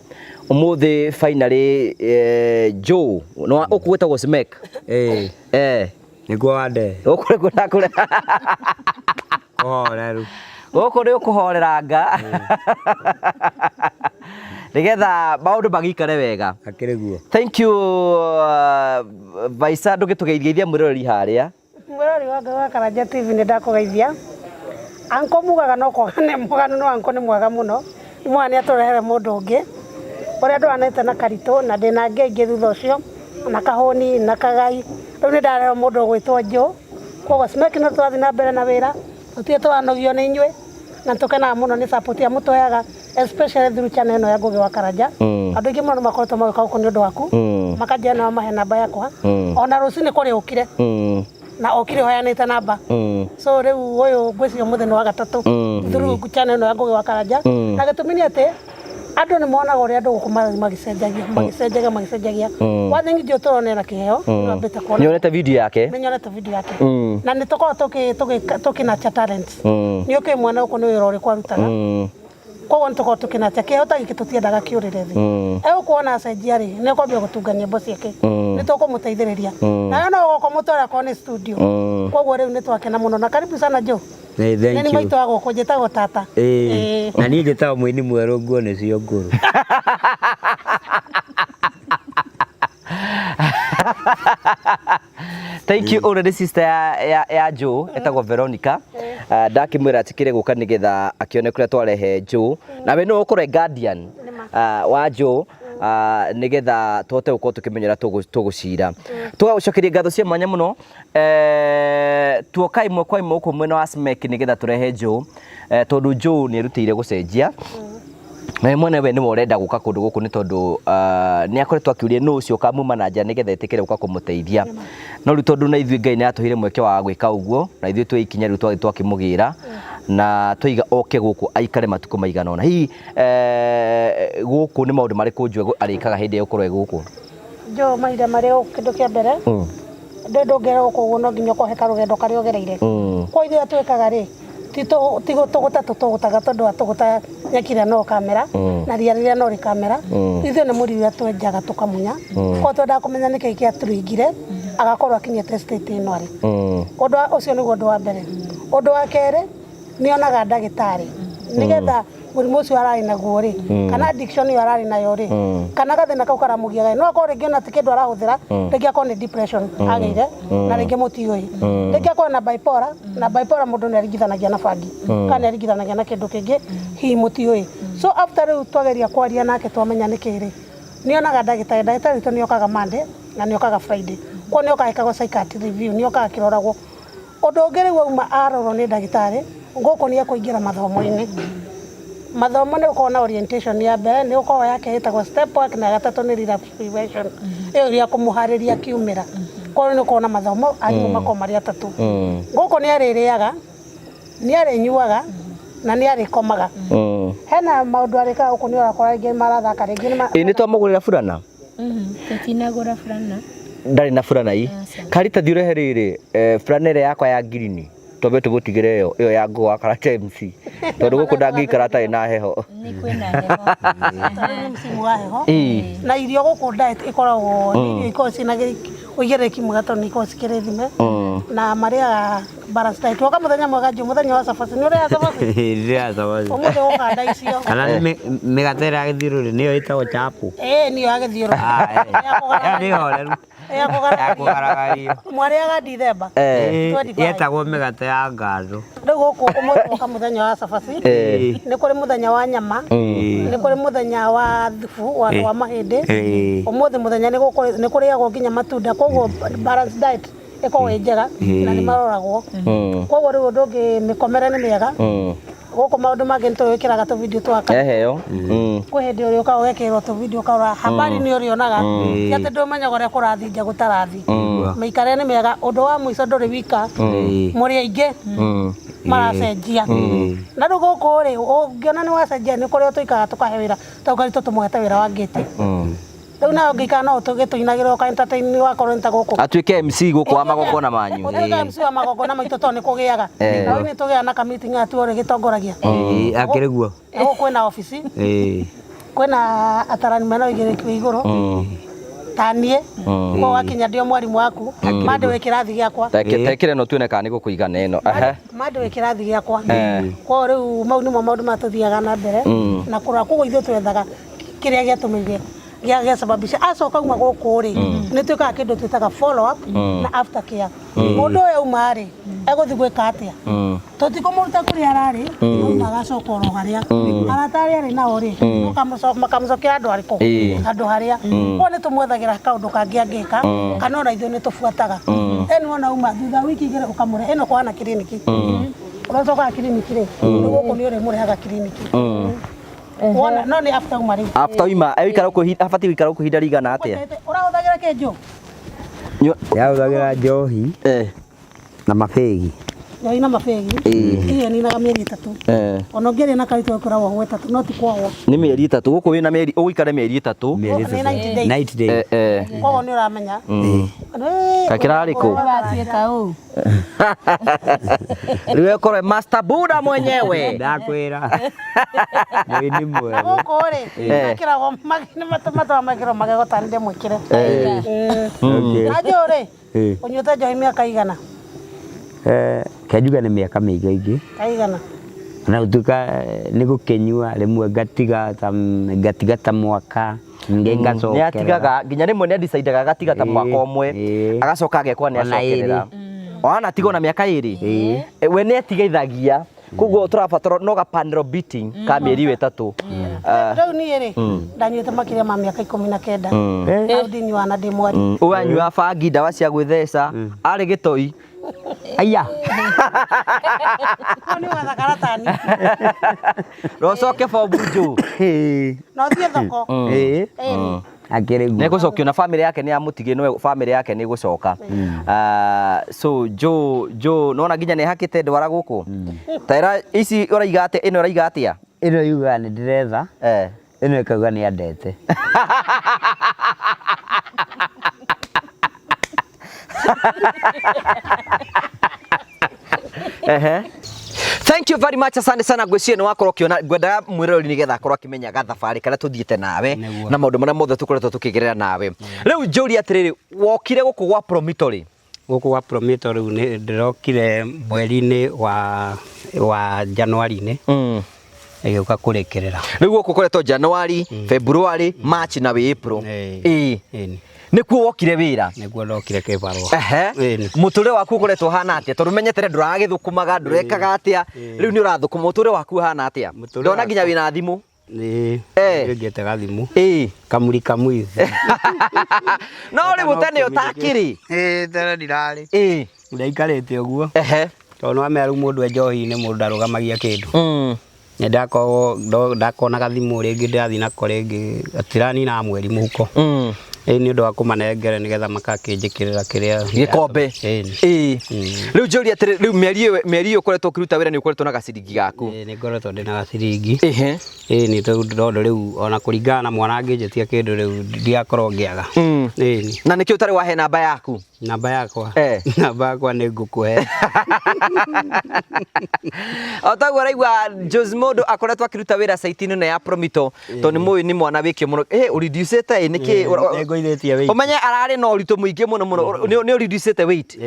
ũmũthĩ finally Joe no ũkũgwĩtagwo SMEC nĩguo wande ũkũrĩ kũrĩ ũhoreru gũkũ nĩ ũkũhoreranga nĩgetha maũndũ magĩikare wega akĩrĩ guo thank you Vaisa ndũgĩtũgeithia mwĩroreri harĩa mwĩroreri wa Ngai wa Karanja TV nĩ ndakũgeithia anko mugaga no kogane mugano no anko nĩ mwega mũno nĩ mwana atũrehere mũndũ ũngĩ ũrĩa ndwanete na Karitũ na ndĩna ngenge thutha ũcio na Kahũni na Kagai rĩu nĩ ndarehe mũndũ ũgwĩtwo Joe koguo SMEC no twathi na mbere na wĩra tũtige twanogio nĩ inyuĩ na tũkenaga mũno nĩ support ya mũtũheaga especially through channel ĩno ya Ngũgĩ wa Karanja andũ aingĩ mũno makoretwo magĩka gũkũ nĩ ũndũ waku makanjĩra no mahe namba yakwa ona rũciinĩ kũrĩ ũkire na okire hoyanĩte namba so rĩu ũyũ ngwĩciria mũthenya wa gatatũ through channel ĩno ya Ngũgĩ wa Karanja na gĩtũmi nĩ atĩ andũ nĩ monaga ũrĩa andũ gũkũ magicenjagia wathengi ndio tũronera kĩheo twambĩte kuona nĩ onete video yake nĩ nyonete video yake na nĩ tũkoragwo tũkĩnacha talents nĩ ũkĩ mwana gũkũ nĩ wĩra ũrĩkũ arutaga koguo nĩ tũkoragwo tũkĩnacha kĩheo ta gĩkĩ tũtiendaga kĩũrĩre thĩ egũkuona acenjia rĩ nĩ ũkwambia gũtunga nyĩmbo ciake nĩ tũkũmũteithĩrĩria na no gũkũ mũtwara kwa nĩ studio koguo rĩu nĩ twakena mũno na karibu sana Joe thank you nĩ maitũ wa gũkũ njĩtagwo tata na niĩ njĩtagwo mũini mwerũ nguo nĩcio ngũrũ thank you already sister ya Joe etagwo Veronica ndakĩmwĩra atikĩre gũka nĩgetha akĩone kũrĩa twarehe Joe nawe no ũkorwo guardian wa Joe nĩgetha tũhote gũkorwo tũkĩmenyera tũgũcira tũgagũcokeria ngatho cia mwanya mũno tuoka ĩmwe kwa ĩmwe gũkũ mwena wa SMEC nĩgetha tũrehe Joe tondũ Joe nĩ erutĩire gũcenjia na mwene we nĩ ũrenda gũka kũndũ gũkũ nĩ tondũ nĩ akoretwo akĩũria nũ ũcio kamuma na nja nĩgetha etĩkĩre gũka kũmũteithia no rĩu tondũ na ithuĩ Ngai nĩ atũheire mweke wa gwĩka ũguo na ithuĩ twĩ ikinya rĩu twagĩ twakĩmũgĩra na twiga oke gũkũ aikare matukũ maigana ona hihi gũkũ nĩ maũndũ marĩkũ njũe arĩkaga hĩndĩ ĩyo ũkorwo gũkũ Joe mahinda marĩa kĩndũ kĩa mbere ndũngĩra gũkũ ũguo no nginya ũkoheka rũgendo karĩa ũgereire kwa ithuĩ twĩkaga rĩ tũgũta tũgũtaga tondũ tũgũta nyakira no kamera na ria rĩrĩa no rĩ kamera ithuĩ nĩ mũri ũrĩa twenjaga tũkamunya kwa twendaga kũmenya nĩkĩ kĩatũringire agakorwo akinyĩte state ĩno arĩ ũndũ ũcio nĩguo ũndũ wa mbere ũndũ wa kerĩ nĩ onaga ndagĩtarĩ nĩgetha mũrimũ ũcio ararĩ naguo rĩ kana addiction ĩyo ararĩ nayo rĩ kana gathĩna kau karamũgiaga no akorwo rĩngĩ ona ti kĩndũ arahũthĩra rĩngĩ akorwo nĩ depression agĩire na rĩngĩ mũtiũĩ rĩngĩ akorwo na bipolar mũndũ nĩ aringithanagia na bangi kana nĩ aringithanagia na kĩndũ kĩngĩ hihi mũtiũĩ so after rĩu twageria kwaria nake twamenya nĩkĩ rĩ nĩ onaga ndagĩtarĩ witũ nĩ okaga Monday na nĩ okaga Friday kwa nĩ okaga ĩkagwo psychiatric review nĩ okaga kĩroragwo ũndũ ũngĩ rĩu auma arorwo nĩ ndagĩtarĩ gũkũ nĩ ekũingĩra mathomo-inĩ mathomo nĩ ũkorwo na orientation ya mbere nĩ ũkorwo yake ĩtagwo step work na gatatũ nĩ relapse prevention ĩyo ya kũmũharĩria kiumĩra kwa nĩ ũkorwo na mathomo arimũ makorwo marĩ atatũ gũkũ nĩ arĩrĩaga nĩ arĩnyuaga na nĩ arĩkomaga hena maũndũ arĩkaga gũkũ nĩ ũrakora rĩngĩ marathaka rĩngĩ nĩ twamũgũrĩra burana tũtinagũra burana ndarĩ na burana hii Karita thiĩ ũrehe rĩrĩ burana ĩrĩa yakwa ya ngirini tobe tũgũtigĩre ĩyo ya Ngũgĩ wa Karanja MC tondũ gũkũ ndangĩikara atarĩ na heho nĩ kwĩna heho msimu wa heho na irio gũkũ diet ĩkoragwo irio ikoragwo ciĩna ũigĩrĩrĩki mwega tondũ nĩ ikoragwo cikĩrĩ thime na marĩaga balance diet woka mũthenya mwega Joe mũthenya wa cabaci nĩ ũrĩa cabaci rĩrĩa cabaci ũmũthĩ gũkanda icio kana mĩgate ĩrĩa ya gĩthiũrũrĩ nĩyo ĩtagwo chapo nĩyo ya gĩthiũrũrĩ nĩ horeru ya kũgaragario mwarĩaga December yetagwo mĩgate ya ngandũ rĩu gũkũ ũmũthĩ woka mũthenya wa cabaci nĩ kũrĩ mũthenya wa nyama nĩ kũrĩ mũthenya wa thubu wa mahĩndĩ ũmũthĩ mũthenya nĩ kũrĩagwo nginya matunda koguo balance diet eko njega na ni maroragwo koguo riu ndungi mikomere ni miega goko maundu mangĩ nitũgĩkĩraga tũ video twaka eheo kwĩ hĩndĩ ũrĩa ũkaga ũgekĩrwo tũ video ũkarora habari nĩ ũrĩonaga ti atĩ ndũmenyaga ũrĩa kũrathiĩ nja gũtarathiĩ mĩikare nĩ mĩega ũndũ wa mũico ndũrĩ wika mũrĩ aingĩ maracenjia na rĩu gũkũ rĩ ũngĩona nĩ wacenjia nĩ kũrĩa tũikaga tũkahe wĩra tũkaritũ tũmũhete wĩra wa ngĩti rĩu nawe ũngĩikara no tũgĩtũinagĩra ũka entertain wakorwo nĩ ta gũkũ atuĩke MC gũkũ wa magongona manyu ũtuĩke MC wa magongona maitũ tondũ nĩ kũgĩaga na nĩ tũgĩaga na meeting atu ũrĩ gĩtongoragia akĩrĩ guo kwĩna ofici kwĩna atarani mena ũigĩrĩki wĩ igũrũ ta niĩ ko wakinya ndio mwarimu waku mandĩ wĩ kĩrathi gĩakwa tekire no tuone kana nĩ gũkũigana ĩno mandĩ wĩ kĩrathi gĩakwa ko rĩu mau nĩmo maũndũ matũthiaga na mbere na kũrora koguo ithuĩ twethaga kĩrĩa gĩatũmĩire gĩa sababisha acoka uma gũkũ rĩ nĩ twĩkaga kĩndũ twĩtaga follow up na after care mũndũ ũyũ uma rĩ egũthiĩ gwĩka atĩa tũtikũmũruta kũrĩa ararĩ agacoka oro harĩa aratarĩ arĩ nao rĩ makamũcokia andũ arĩkũ andũ harĩa ko nĩ tũmwethagĩra kaũndũ kangĩ angĩka kana ona ithuĩ nĩ tũbuataga eni wona uma thutha wiki igĩrĩ ũkamũre ĩno kwana kiriniki ũracokaga kiriniki rĩ gũkũ nĩ ũrĩ mũrehaga kiriniki wona no nĩ after uma rĩ after uma aikara abati gũikara gũkũ ihinda rĩigana atĩa ũrahũthagĩra kĩnjũ yahũthagĩra njohi na mabĩgi njohi na mabĩgi iyo ninaga mĩeri 3 ona ũngĩrĩ na karitũ ũkoragwo gwa 3 no ti kwao nĩ mĩeri 3 gũkũ wĩna mĩeri ũgũikare mĩeri 3 90 days kwao nĩ ũramenya kakirariko rĩu korwe Master Buddha mwenyewe ndakwĩra nĩ mwega gũkũ rĩ akĩragwo nĩ matũmatwa magĩrwo magego ta ndĩ mwĩkĩre najũ rĩ ũnyuĩte njohi mĩaka igana kenjuga nĩ mĩaka mĩingĩ kaigana na gũtuĩka nĩ gũkenyua rĩmwe ngatiga ta mwaka ngacokerera nĩ atigaga nginya rĩmwe nĩ decide agatiga ta mwaka ũmwe agacoka agekwa nĩ acokerera ona tigo na mĩaka ĩrĩ we nĩ atigaithagia koguo tũrabatara no ga panel beating ka mĩeri 3 rĩu niĩ rĩ ndanyuĩte makĩria ma mĩaka 19 au ndĩnyua na ndĩ mwari ũanyua bangi ndawa cia gwĩtheca arĩ gĩtoi aya ni watha karatani rocoke Bobuju no thiĩ thoko akĩrĩ guo nĩ gũcokio na family yake nĩ amũtigĩ no family yake nĩ gũcoka so jo nona nginya nĩ hakĩte ndwara gũkũ taira ici ũraiga atĩa ĩno ũraiga atĩa ĩno yuga nĩ ndĩretha ĩno ĩkauga nĩ andete Thank you very much asante sana gwĩciria nĩ wakorwo kiona ngwendaga mwĩroreri nĩgetha akorwo akĩmenya gathabarĩ karĩa tũthiĩte nawe na maũndũ marĩa mothe tũkoretwo tũkĩgerera nawe rĩu njũria atĩrĩrĩ wokire gũkũ gwa Promontory gũkũ gwa Promontory rĩu nĩ ndĩrokire mweri-inĩ wa Januari-inĩ ĩgĩũka kũrekerera rĩu gũkũ koretwo January February March na April nĩkuo wokire wĩra nĩguo ndokire kĩbarũa mũtũrĩre waku ũkoretwo hana atĩa tondũ menyete ndũragĩthũkũmaga ndũrekaga atĩa rĩu nĩ ũrathũkũma mũtũrĩre waku hana atĩa ndona nginya wĩna thimũ ngĩte gathimũ kamuri kamwithi no rĩu tene ũtakĩrĩ tene ndirarĩ ndaikarĩte ũguo tondũ wamenya rĩu mũndũ njohi-inĩ mũndũ ndarũgamagia kĩndũ ndakona gathimũ rĩngĩ ndĩrathiĩ nako rĩngĩ gatiranina mweri mũhuko nĩ ũndũ wa kũmanengere nĩgetha makakĩnjĩkĩrĩra kĩrĩa gĩkombe rĩu njũria atĩrĩ rĩu mĩeri ĩyo ũkoretwo ũkĩruta wĩra nĩ ũkoretwo na gaciringi gaku nĩ ngoretwo ndĩ na gaciringi nĩ tondũ rĩu ona kũringana na mwana angĩnjĩtia kĩndũ rĩu ndiakorwo ngĩaga na nĩkĩo ũtarĩ wahe namba yaku namba yakwa nĩ ngũkũhe otaguo araigua Jose mũndũ akoretwo akĩruta wĩra site-inĩ ĩno ya Promontory tondũ nĩ mũĩ nĩ mwana wĩkio mũno ũreducete nĩkĩ ũmenye ararĩ na ũritũ mũingĩ mũno nĩ ũreducete weight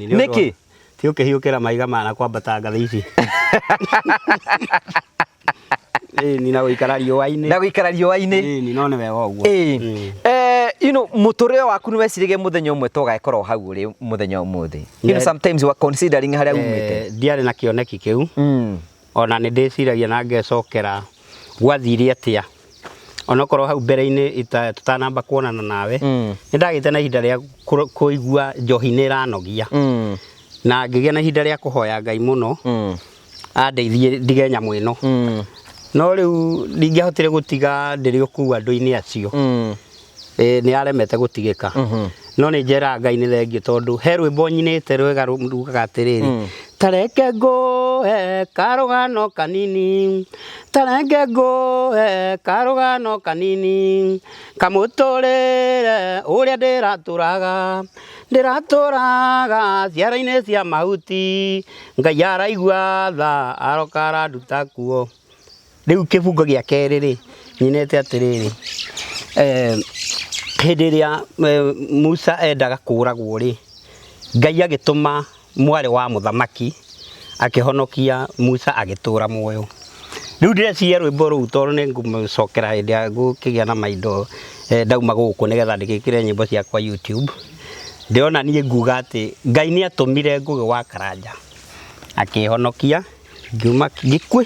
nĩkĩ ti ũkĩhiũkĩra maiga mana kwambata ngathĩ ici ni na gũikara riũa-inĩ ni no nĩ wega ũguo mũtũrĩre waku nĩ wecirĩge mũthenya ũmwe tũgakorwo hau ũrĩ mũthenya ũmũthĩ sometimes we considering harĩa umĩte ndiarĩ na kĩoneki kĩu ona nĩ ndĩciragia na ngecokera gwathire atĩa onokorwo hau mbere-inĩ tutanamba kuonana nawe nĩ ndagĩte na ihinda rĩa kũigua njohi nĩ ĩranogia na ngĩgĩa na ihinda rĩa kũhoya Ngai mũno andeithie ndige nyamũ ĩno no rĩu ndingĩahotire gũtiga ndĩrĩ ũkuu andũ-inĩ acio nĩ aremete gũtigĩka no nĩ njera Ngai nĩ thengiũ tondũ he rwĩmbo nyinĩte rwega rugaga atĩrĩrĩ tareke ngũhe karũgano kanini tareke ngũhe karũgano kanini kamũtũrĩre ũrĩa ndĩratũraga ciara-inĩ cia mahuti Ngai araigua tha aroka aranduta kuo rĩu kĩbungo gĩa kerĩ rĩ nyinĩte atĩrĩrĩ hĩndĩ ĩrĩa Musa endaga kũragwo rĩ Ngai agĩtũma mwarĩ wa mũthamaki akĩhonokia Musa agĩtũra muoyo rĩu ndĩreciria rwĩmbo rũu tondũ nĩ ngũmũcokera hĩndĩ ya gũkĩgĩa na maindo ndauma gũkũ nĩgetha ndĩgĩkĩre nyĩmbo ciakwa YouTube ndĩrona niĩ nguga atĩ Ngai nĩ atũmire Ngũgĩ wa Karanja akĩhonokia ngiuma gĩkuĩ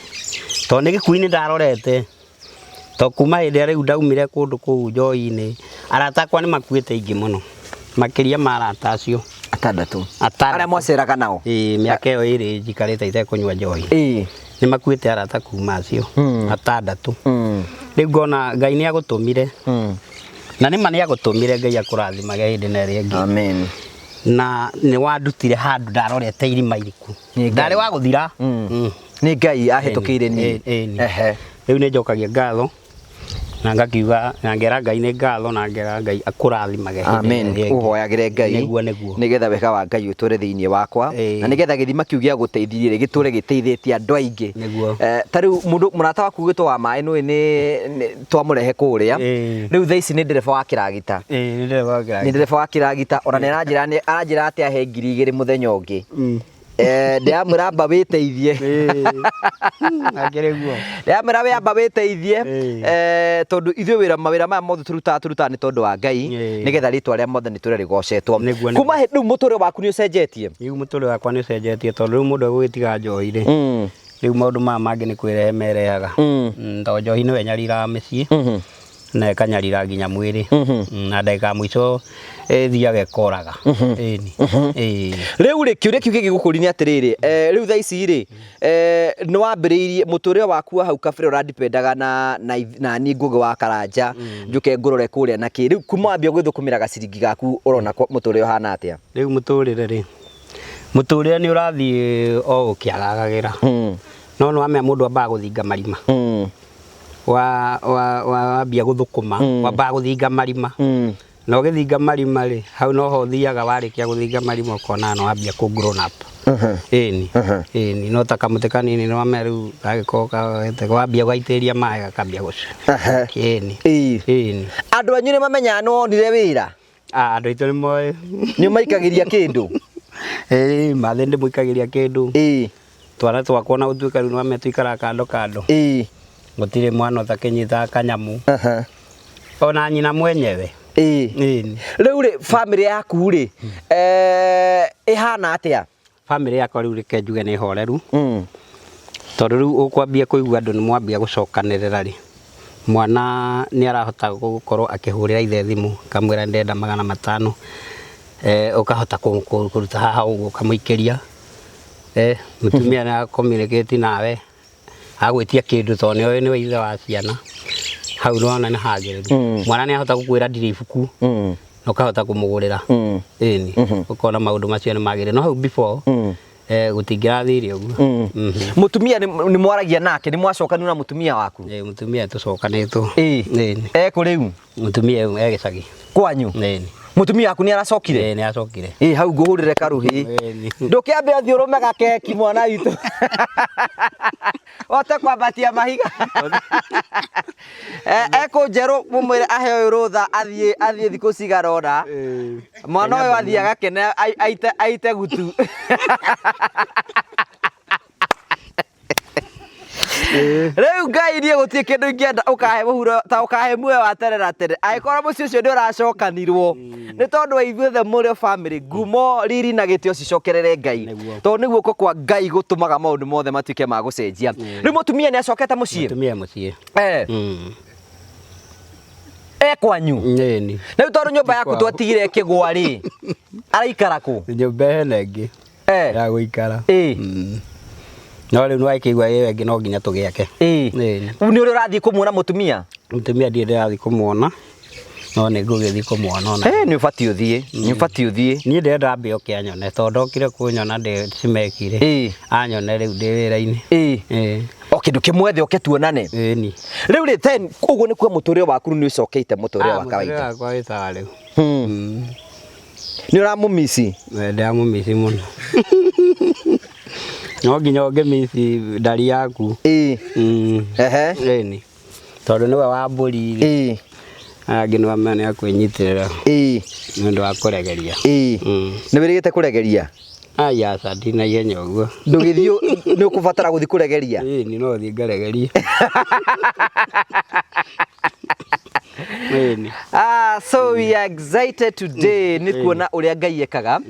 tondũ nĩ gĩkuũ-inĩ ndarorete to kuma hĩndĩ ĩrĩa rĩu ndaumire kũndũ kũu njoi-inĩ arata akwa nĩ makuĩte ingĩ mũno makĩria ma arata acio atandatũ arĩa mwaceraga nao mĩaka ĩyo ĩrĩ njikarĩte itekũnyua njohi nĩ makuĩte arata kuma acio atandatũ rĩu ngona Ngai nĩ agũtũmire na nĩ ma nĩ agũtũmire Ngai akũrathimage hĩndĩ na ĩrĩa ĩngĩ amen na nĩ wandutire handũ ndarorete irima iriku ndarĩ wa gũthira nĩ Ngai ahĩtũkĩire niĩ rĩu nĩ njokagia ngatho na ngakiuga na ngera Ngai nĩ ngatho na ngera Ngai akũrathimage amen ũhoyagĩre Ngai nĩgetha wega wa Ngai ũtũre thĩinĩ wakwa na nĩgetha gĩthima kĩu gĩa gũteithĩrie gĩtũre gĩteithĩtie andũ aingĩ ta rĩu mũrata waku gĩtwa wa maĩ nũĩ nĩ twamũrehe kũrĩa rĩu thaa ici nĩ ndereba wa kĩragita nĩ ndereba wa kĩragita ona nĩ aranjĩra atĩ ahe 2,000 mũthenya ũngĩ ndĩramwĩra amba wĩteithie ndĩramwĩra we amba wĩteithie tondũ ithuĩ mawĩra maya mothe tũrutaga nĩ tondũ wa Ngai nĩgetha rĩtwa rĩa Mwathani tũre rĩgocetwo kuma rĩu mũtũrĩre waku nĩ ũcenjetie rĩu mũtũrĩre wakwa nĩ ũcenjetie tondũ rĩu mũndũ egũgĩtiga njohi rĩ rĩu maũndũ maya mangĩ nĩ kwĩrehe merehaga tondũ njohi nĩwe nyariraga mĩciĩ na ĩkanyarira nginya mwĩrĩ na ndagĩka mũico thiaga ĩkoraga rĩu rĩ kĩũria kĩu gĩgũkũria nĩ atĩrĩrĩ rĩu thaa ici rĩ nĩ wambĩrĩirie mũtũrĩre waku hau kabere ũrandipendaga na niĩ Ngũgĩ wa Karanja njũke ngũrore kũrĩa na kĩ rĩu kuma wambia gwĩthũkũmĩra gaciringi gaku ũrona mũtũrĩre ũhana atĩa rĩu mũtũrĩre nĩ ũrathiĩ o ũkĩagagagĩra no nĩ wamenya mũndũ ambaga gũthinga marima wambia gũthũkũma wambaga gũthinga marima na ũgĩthinga marima rĩ hau noho ũthiaga warĩkia gũthinga marima ũkona no wambia kũ grown up ĩni no ta kamũtĩ kanini nĩ wamenya rĩu gagĩkorwo wambia ũgaitĩrĩria maĩ gakambia gũcura ĩni andũ anyu nĩ mamenyaga nĩ wonire wĩra andũ aitũ nĩ moĩ nĩ maikagĩria kĩndũ mathĩ ndĩmũikagĩria kĩndũ twana twakwa na gũtuĩka rĩu nĩ wamenya tũikaraga kando gũtirĩ mwana ũtakĩnyitaga kanyamũ ona nyina mwenyewe rĩu rĩ bamĩrĩ yaku rĩ ĩhana atĩa bamĩrĩ yakwa rĩu reke njuge nĩ horeru tondũ rĩu ũkwambia kũigua andũ nĩ mwambia gũcokanĩrĩra rĩ mwana nĩ arahota gũkorwo akĩhũrĩra ithe thimũ kamwĩra ndenda 500 ũkahota kũruta haha ũguo kamũikĩria mũtumia nĩ communicate nawe agwĩtia kĩndũ tondũ nĩwe ithe wa ciana hau nĩwona nĩ hagĩrĩru mwana nĩ ahota gũkwĩra ndirĩ ibuku na ũkahota kũmũgũrĩra ĩni ũkona maũndũ macio nĩ magĩrĩru no hau before gũtingĩrathire ũguo mũtumia nĩ mwaragia nake nĩ mwacokanio na mũtumia waku mũtumia tũcokanĩtwo ekũ rĩu mũtumia ũyũ gĩcagi kwanyu mũtumia waku nĩ aracokire nĩ acokire hau ngũhũrĩre karũhĩ ndũkĩambe ũthiũrũme gakeki mwana witũ ote kwambatia mahiga ekũ njerũ mũmwĩre aheo rũtha athiĩ thikũ cigarona mwana ũyũ athiĩ agakene aite gutu rĩu Ngai niĩ gũtirĩ kĩndũ ingĩenda ũkahe mũhuro ta ũkahe muoyo wa terera tere angĩkorwo mũciĩ ũcio nĩ ũracokanirwo nĩ tondũ wa ithuothe mũrĩ bamĩrĩ ngumo riri na gĩtĩo cicokerere Ngai tondũ nĩ guoko kwa Ngai gũtũmaga maũndũ mothe matuĩke ma gũcenjia rĩu mũtumia nĩ acokete mũciĩ mũtumia mũciĩ kwanyu Nini. na utoru nyumba yaku twatigire kigwa ri araikara ku Nyumba henengi. Ya guikara. No riu no ikigwa yewe ngi no nginya tugiake. Ni uri urathii kumuona mutumia mutumia ndi ndirathii kumuona no ni ngugithi kumuona ona ni ubati uthie ni ndenda mbio kianyone tondokire kunyona ndi cimekire anyone riu ndi wira-ini kindu kimwe thi oketuonane ni riu ri then uguo ni kwa muturire waku ni ucokeite muturire wa kawaida wakwa witaga riu ni uramumisi ndamumisi muno no nginya ungemisi ndari yaku ni tondu niwe wa mburi angi no amane akwenyitirira ni ndu wa kuregeria ni wirigite kuregeria aya sadi na yenya uguo ndugithio ni ukubatara guthi kuregeria ni no thi ngaregeria so we are excited today ni kuona uria Ngai ekaga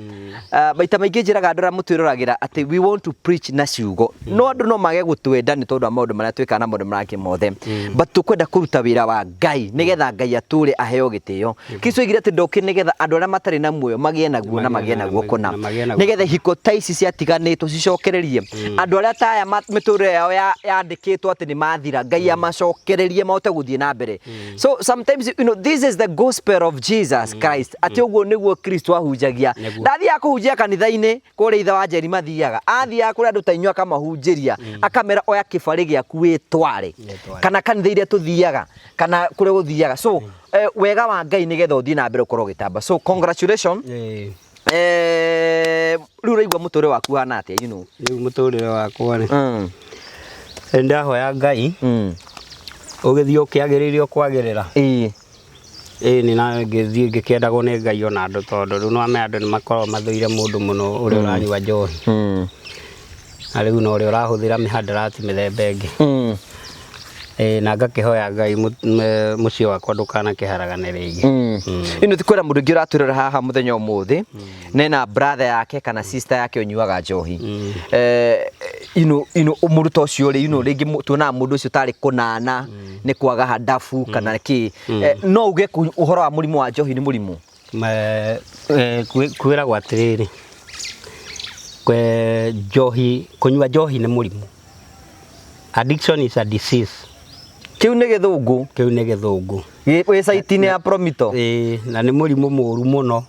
baita maingi njiraga andura mutwiruragira ati we want to preach na ciugo no andu no mage gutwenda ni tondu maundu maria twika na maundu marake mothe but tukwenda kuruta wira wa Ngai nigetha Ngai ature aheo gitio kiso igire ati ndoki nigetha andu aria matari na muoyo magie naguo na magie naguo kuna nigetha hiko taisi ciatiganitwo cicokererie andu aria taya miturire yao yandikitwo ati ni mathira Ngai amacokererie maote guthie na mbere so sometimes this is the gospel of Jesus Christ ati uguo niguo Kristo ahunjagia ndathia kuhunjia kanitha-ini kuri itha wa Njeri mathiaga athia kuri andu tainywa kamahunjiria akamera oya kibari giaku witware kana kanitha iria tuthiaga kana kuri guthiaga so wega wa Ngai nigetha uthie na mbere ukorwo gitamba so congratulations riu raigua muturire waku hana atia riu muturire wakwa ni ndahoya Ngai ugithio ukiagiririo kwagirira ni na ngithii ngikiendagwo ni Ngai ona andu tondu riu no ame andu ni makorwo mathuire mundu muno uri uranyua njohi na riu no uri urahuthira mihadarati mithemba ingi na ngakihoya Ngai mucio wakwa ndukana kiharagane ringi ino tikwira mundu ngi uratwirira haha muthenya umuthi nena brother yake kana sister yake unyuaga njohi mundu ta ucio ri ringi tuona mundu ucio tari kunana ni kwaga hadafu kana ki no uge uhoro wa murimu wa njohi ni murimu kwira gwa atiriri njohi kunyua njohi ni murimu addiction is a disease kiu ni githungu wi saitini ya promito na ni murimu muru muno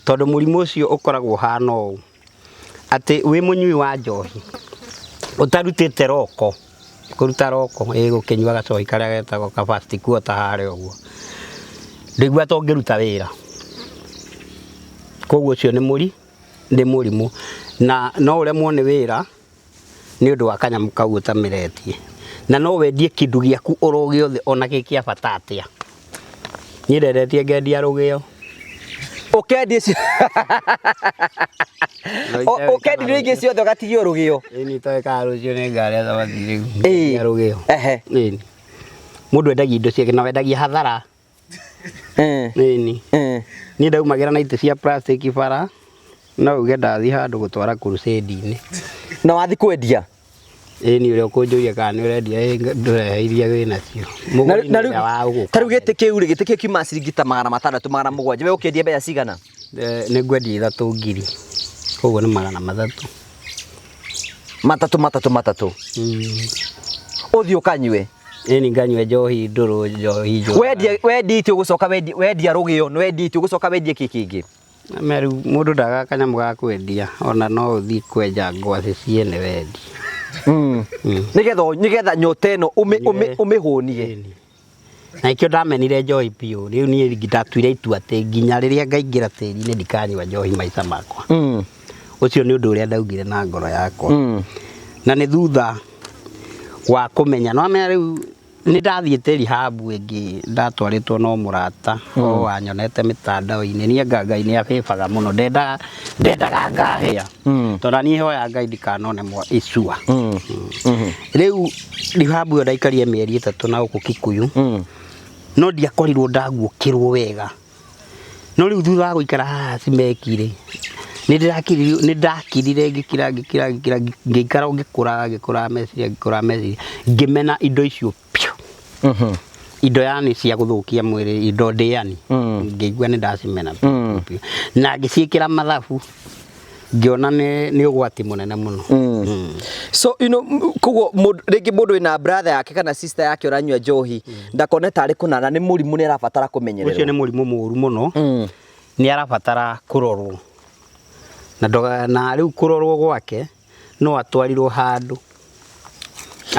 tondu murimu ucio ukoragwo hana uu ati wi munyui wa njohi utarutite roko kuruta roko gukinyua gacohi karia getagwo ka fast quarter hare uguo ndigua tongiruta wira koguo ucio ni murimu na no uremwo ni wira ni undu wa kanyamu kau utamiretie na no wendie kindu giaku oro giothe ona gikia bata atia ni nderetie ngendia rugio ukendie ringi ciothe ugatigio rugio ni toeka rucio ni ngare za wathiri rugio ni mundu endagia indo ciake na wendagia hathara ni ndaumagira na ite cia plastic bara no uge ndathi handu gutwara crusade-ini na wathi kwendia ni uri ukunjuria kana ni urendia ndureheithia wina cio na riu giti kiu kiuma ciringi ta 600 700 we ukendia mbeca cigana ni ngwendia 3,000 koguo ni 300 matatu uthi ukanywe ni nganywe njohi nduru njohi wendia iti ugucoka wendia rugio ni wendia iti ugucoka wendie kikingi meru mundu ndaga kanyamu ga kwendia ona no uthi kwenja ngwaci ciene wendi nigetha nyote ino umihunie na ikio ndamenire njohi piu riu ni ngitatuire itua ati nginya riria ngaingira tiri-ini ndikanywa njohi maica makwa ucio ni undu uria ndaugire na ngoro yakwa na ni thutha wa kumenya no amenya riu ni ndathiite rihabu ingi ndatwaritwo no murata o anyonete mitandao-ini ni Ngai ni abibaga muno ndendaga ngahia tondu ni hoya Ngai ndikanone icua riu rihabu ndaikarie mieri 3 na uku Kikuyu no ndiakorirwo ndaguokirwo wega no riu thutha wa guikara haha cimekire ni ndakirire ngikira ngikara ngikura meciria ngimena indo icio indo yani cia guthukia mwiri indo ndiani ngĩigua nĩ ndacimena na ngĩciĩkĩra mathabu ngiona nĩ ũgwati mũnene mũno. So koguo rĩngĩ mũndũ wĩna brother yake kana sister yake ũranyua njohi ndakone tarĩ kũnana nĩ mũrimũ nĩ arabatara kũmenyererwo. Ũcio nĩ mũrimũ mũru mũno nĩ arabatara kũrorwo na rĩu kũrorwo gwake no atwarirwo handũ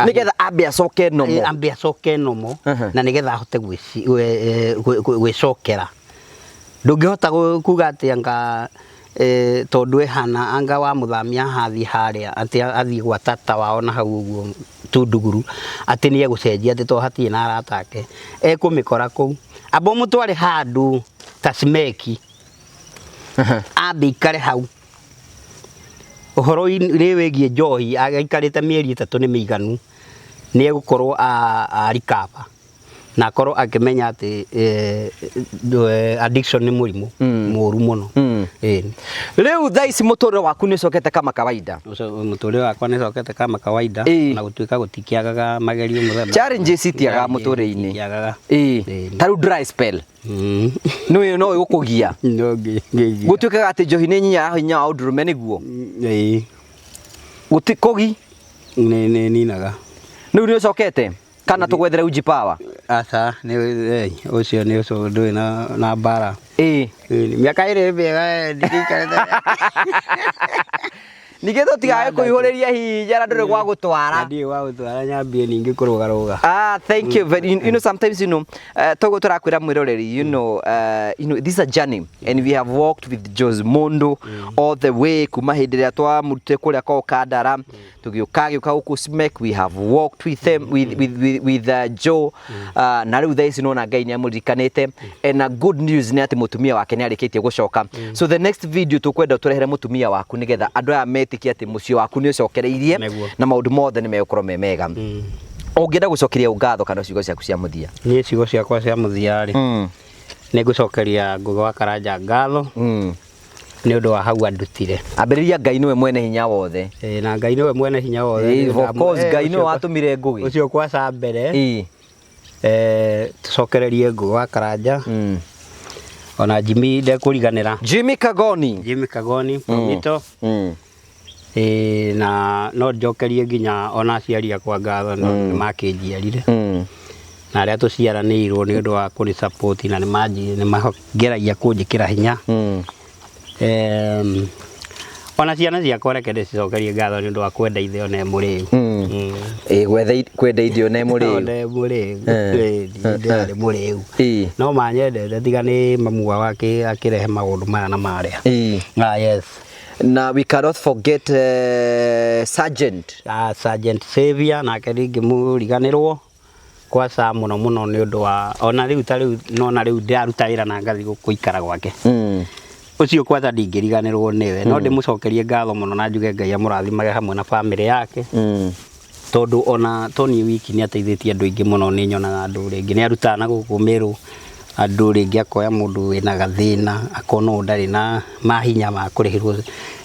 nigetha ambe acoke nomo na nigetha ahote gwĩcokera. Ndũngĩhota kuga atĩ anga tondu ehana anga wa muthamia hathi haria ati athi gwa tata wao na hau uguo Tunduguru ati ni egucenjia ati to hatie na aratake ekumikora kou abo mutware handu Tasmeki ambe ikare hau uhoro riwegie njohi agaikarite mieri 3 ni miganu ni egukorwo arikaba na akorwo akimenya ati addiction ni murimu moru muno. Riu thaa ici muturire waku ni cokete kama kawaida? Muturire wakwa ni cokete kama kawaida na gutuika gutikiagaga magerio muthemba challenges itiaga muturire-ini taru dry spell no igukugia gutuikaga ati njohi ni nyinya hinya wa ndurume niguo gutikogi ni ninaga no ni cokete kana tugwethere uji power asa ni ucio ni ucio ndui na bara miaka ire bega ndikarete nigetho tigae kuihuriria hinya ndure gwa gutwara ndi wa gutwara nyambie ningi kurugaruga. Thank you very sometimes togo turakwira mwiroreri this is a journey and we have walked with Josmondo all the way kuma hindiria twa mutite kuria kwa Kandara tugiuka guku Smek. We have walked with them with Joe na riu thaisi nona Ngai ni amurikanite and a good news ni ati mutumia wake ni arikitie gucoka. So the next video tukwenda turehere mutumia waku nigetha andu aya metikia ati mucio waku ni ucokereirie na maundu mothe ni megukorwo me mega. Ungienda gucokeria ngatho kana ciugo ciaku cia muthia? Ni ciugo ciakwa cia muthia ri ni gucokeria Ngugi wa Karanja ngatho ni undu wa hau andutire. Ambiriria Ngai niwe mwene hinya wothe na Ngai niwe mwene hinya wothe. Of course Ngai niwe watumire Ngugi ucio kwa ca mbere tucokererie Ngugi wa Karanja ona Jimmy de kuriganira Jimmy Kagoni Pomito na no njokerie nginya ona aciari akwa ngatho no makinjiarire na aria tuciaranirwo ni undu wa kuni support na ni mageragia kunjikira hinya ona ciana ciakwa reke ndicicokerie ngatho ni undu wa kwenda ithe ona muriu kwenda ithe ona muriu ndari muriu no manyende tiga ni mamua wake akirehe maundu maya na maria. Yes. Now we cannot forget Sergeant Xavier na keringi muriganirwo kwa sa muno ni undu wa ona riu tariu nona riu ndaruta ira na ngathi guikara gwake ucio kwatha ndingiriganirwo niwe no ndimucokerie ngatho muno na njuge Ngai amurathimage hamwe na family yake tondu ona Tony wiki ni ateithitie andu ingi muno ni nyonaga andu ringi ni arutaga na gukumiru andu ringi akoya mundu wina gathina akona ndari na mahinya ma kurihirwo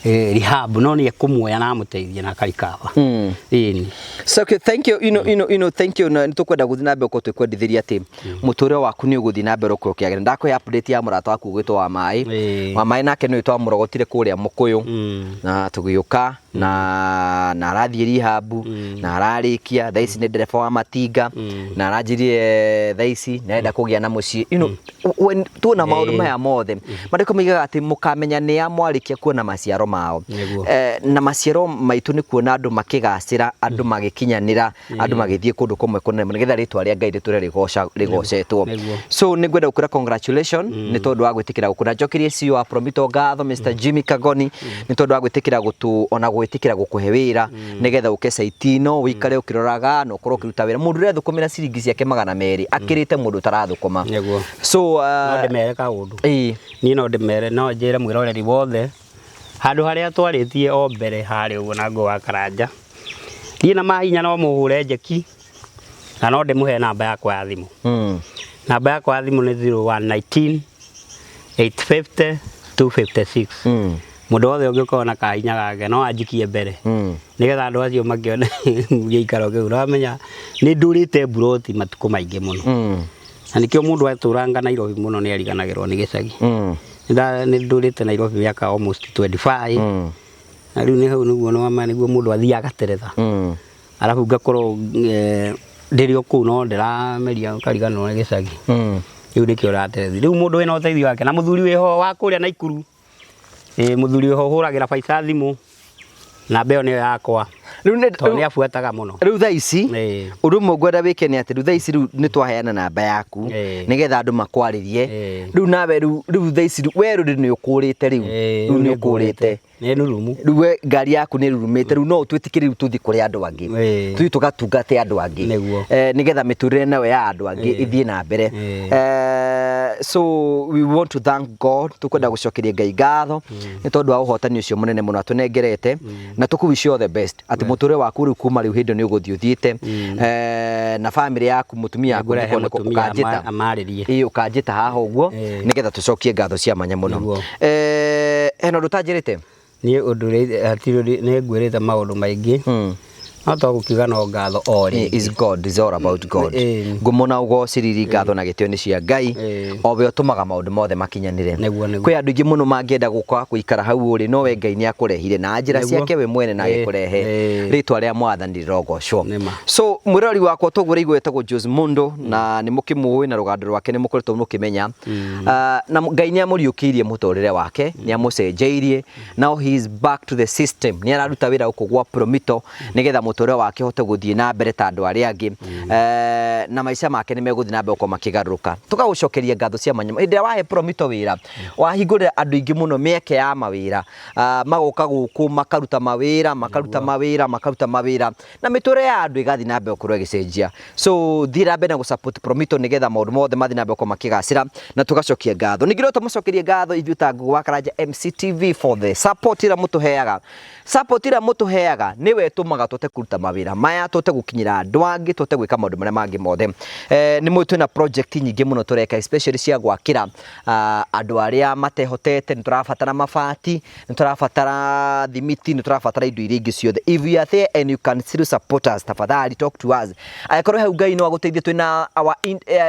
rehab no ni ekumuoya na amuteithia na karikaba. So okay, thank you thank you na nitukwenda guthi na mbere ko twekwendithiria ati muture waku ni uguthi na mbere ko ukiagira ndakwe update ya murata waku gwitwa wa mai nake no itwa murogotire kuria mukuyu na tugiuka na arathie rehab na ararikia thaici ni ndereba wa matinga na aranjirie thaici naenda kugia na muci when tuna maundu maya mothe mandiko migaga ati mukamenya ni amwarikia kuona maciaro mao na maciaro maitu ni kuona andu makigacira andu magikinyanira andu magithie kundu kumwe kunene nigetha ritwa ria Ngai riture rigocetwo. So ni ngwenda ukura congratulations ni tondu wa gwitikira gukuna njokirie CEO wa Promito ngatho Mr Jimmy Kagoni ni tondu wa gwitikira gutu ona gwitikira gukuhe wira nigetha ukesa itino wikare ukiroraga no korwo kiruta wira mundu ria thukumira ciringi ciake 200 akirite mundu tarathukuma. So no ndemere ka undu ni no ndemere no njire mwiroreri wothe handu haria twaritie o mbere hari uguo na Ngugi wa Karanja ni na mahinya no muhure njeki na no ndimuhe namba yakwa ya thimu. Namba yakwa ya thimu ni 0119 850 256 mundu wothe ungikorwo na kainya gake no anjikie mbere nigetha andu acio makione giikaro kiu ramenya ni ndurite buroti matuko maingi muno na nikio mundu aturanga Nairobi muno ni ariganagirwo ni gicagi ni ndurite Nairobi miaka almost 25 na riu ni hau niguo no ama niguo mundu athiaga teretha alafu ngakorwo ndirio ku no ndirameria kariganwo ni gicagi riu ndikio raterethi riu mundu wina uteithio wake na muthuri wiho wa kuria Naikuru muthuri wiho huragira Faisal thimu na beo niyo yakwa riu ni afuataga muno riu thaa ici undu mwe ngwenda wike ni ati riu thaa ici riu ni twaheana namba yaku nigetha andu makwaririe riu nawe riu thaa ici we ru ni ukurite riu ni ukurite ni nurumu riu we ngari yaku ni rurumite riu no utwitikire riu tuthi kuri andu angi tuthi tugatungate andu angi nigetha miturire nawe ya andu angi ithie na mbere so we want to thank God tukwenda gucokeria Ngai ngatho ni tondu wa uhotani ucio munene muno atunengerete na tukuwish all the best ati muture waku riu kuma riu hindo ni uguthii uthiite na family yaku mutumia yaku ukajita amaririe ukajita haha uguo nigetha tucokie ngatho cia manya muno eno rutajirite ni undu ni ngwirite maundu maingi no to gukiuga no ngatho ori is God is all about God ngumona ugo ciriri ngatho na gitio ni cia Ngai obe otumaga maundu mothe makinyanire kwi andu ingi muno mangienda guka guikara hau uri no we Ngai ni akurehire na njira ciake we mwene na agikurehe ritwa ria mwathani rirogocwo so mwirori wakwa tugure igwetagwo Jose Mundo na ni mukimuwi na rugando rwake ni mukoretwo mukimenya na Ngai ni amuriukirie mutorire wake ni amucenjeirie now he is back to the system ni araruta wira ukugwa promito nigetha mutore wake hote guthie na mbere ta andu aria angi na maisha make ni meguthie na mbere ko makigaruka tugagucokeria ngatho cia manyama inde wahe promito wira wahingurira andu ingi muno mieke ya mawira magoka guku makaruta mawira na mitore ya andu igathi na mbere kurwa gicenjia so thira mbere na gu support promito nigetha maundu mothe mathi na mbere ko makigacira na tugacokia ngatho ningiro tumucokerie ngatho ithu ta Ngugi wa Karanja MCTV for the support ira mutuheaga niwe tumaga tote kuruta mawira maya tote gukinyira andu angi tote gwika maundu maria mangi mothe ni mwitu na project nyingi muno tureka especially cia gwakira andu aria matehotete ni turafatara mabati ni turafatara thimiti ni turafatara indo iria ingi ciothe if you are there and you can still support us tafadhali talk to us akorwo hau Ngai no aguteithie twina our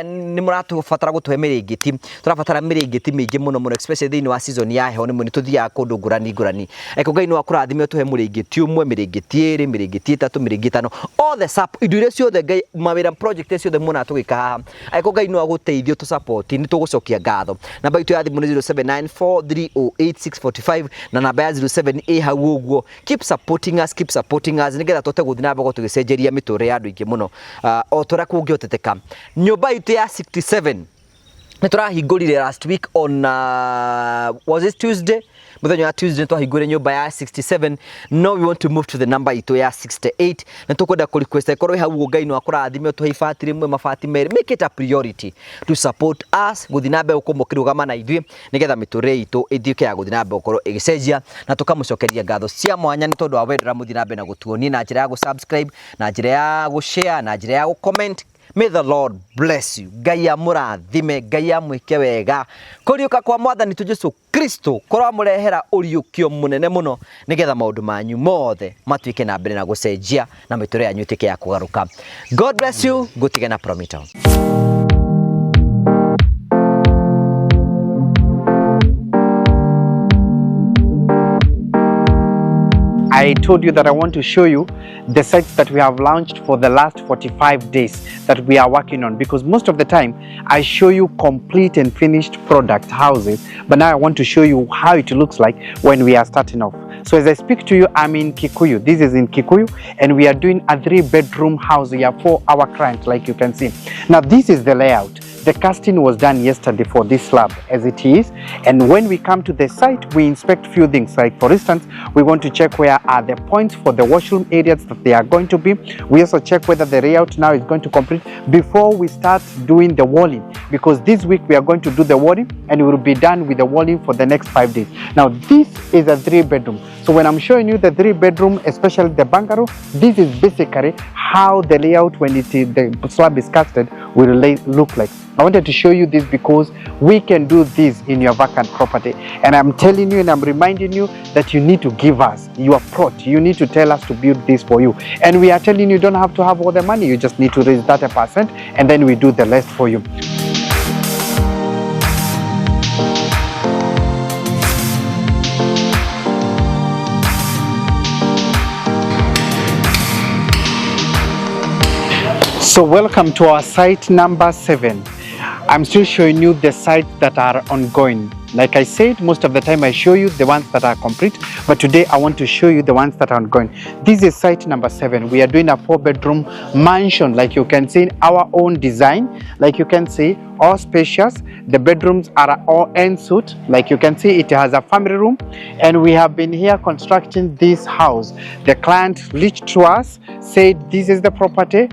ni muratufatara gutuhe miringiti turafatara miringiti mingi muno especially thini wa season ya heho ni muni tuthia kundu ngurani akorwo Ngai no akurathime tuhe miringiti umwe miringiti iri miringiti itatu miringiti tano all the support indo iria ciothe Ngai mawira project ciothe muna tugika haha akorwo Ngai no aguteithie tu support ni tugucokia ngatho namba itu ya thimu ni 0794308645 na namba ya 07A hau uguo keep supporting us nigetha tote guthina na mbere tugicenjeria miture ya andu ingi muno o tora kungioteteka nyumba itu ya 67 niturahingurire last week on was it Tuesday muthenya wa Tuesday twahingure nyumba ya 67 no we want to move to the number itu ya 68 na tukwenda ku request ikorwo hau Ngai no akurathime tuhifatire mwe mabati meri make it a priority to support us guthina mbere kumukirugama na ithwe nigetha miture itu ithiuke ya guthina mbere ukorwo igicenjia na tukamucokeria ngatho cia mwanya ni tondu wa wendera muthina mbere na gutuonia na njira ya subscribe na njira ya share na njira ya comment. May the Lord bless you. Ngai amurathime, Ngai amwike wega. Kuriuka kwa Mwathani tu Jesu Kristo korwa murehera uriukio munene muno nigetha maundu manyu mothe matuike na mbere na gucenjia na miture yanyu itike ya kugaruka. God bless you. Gutige na Promito. I told you that I want to show you the sites that we have launched for the last 45 days that we are working on, because most of the time I show you complete and finished product houses, but now I want to show you how it looks like when we are starting off. So as I speak to you, I'm in Kikuyu. This is in Kikuyu, and we are doing a 3-bedroom house here for our client, like you can see. Now this is the layout. The casting was done yesterday for this slab as it is, and when we come to the site we inspect few things, like for instance we want to check where are the points for the washroom areas that they are going to be. We also check whether the layout now is going to complete before we start doing the walling, because this week we are going to do the walling and we will be done with the walling for the next 5 days. Now this is a 3-bedroom. So when I'm showing you the 3-bedroom, especially the bungalow, this is basically how the layout when the slab is casted will look like. I wanted to show you this because we can do this in your vacant property, and I'm telling you and I'm reminding you that you need to give us your plot. You need to tell us to build this for you, and we are telling you don't have to have all the money. You just need to raise 30% and then we do the rest for you. So welcome to our site number 7. I'm still showing you the sites that are ongoing. Like I said, most of the time I show you the ones that are complete, but today I want to show you the ones that are ongoing. This is site number 7. We are doing a 4-bedroom mansion, like you can see, in our own design. Like you can see, all spacious. The bedrooms are all en suite. Like you can see, it has a family room, and we have been here constructing this house. The client reached to us, said this is the property,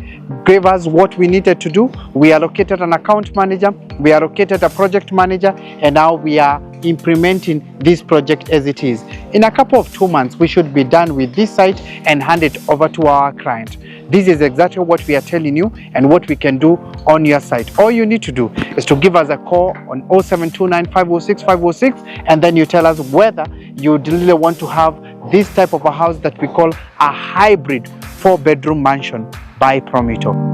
gave us what we needed to do. We allocated an account manager, we allocated a project manager, and now we are implementing this project as it is. In a couple of 2 months, we should be done with this site and hand it over to our client. This is exactly what we are telling you and what we can do on your site. All you need to do is to give us a call on 0729 506 506, and then you tell us whether you really want to have this type of a house that we call a hybrid 4-bedroom mansion by Promito.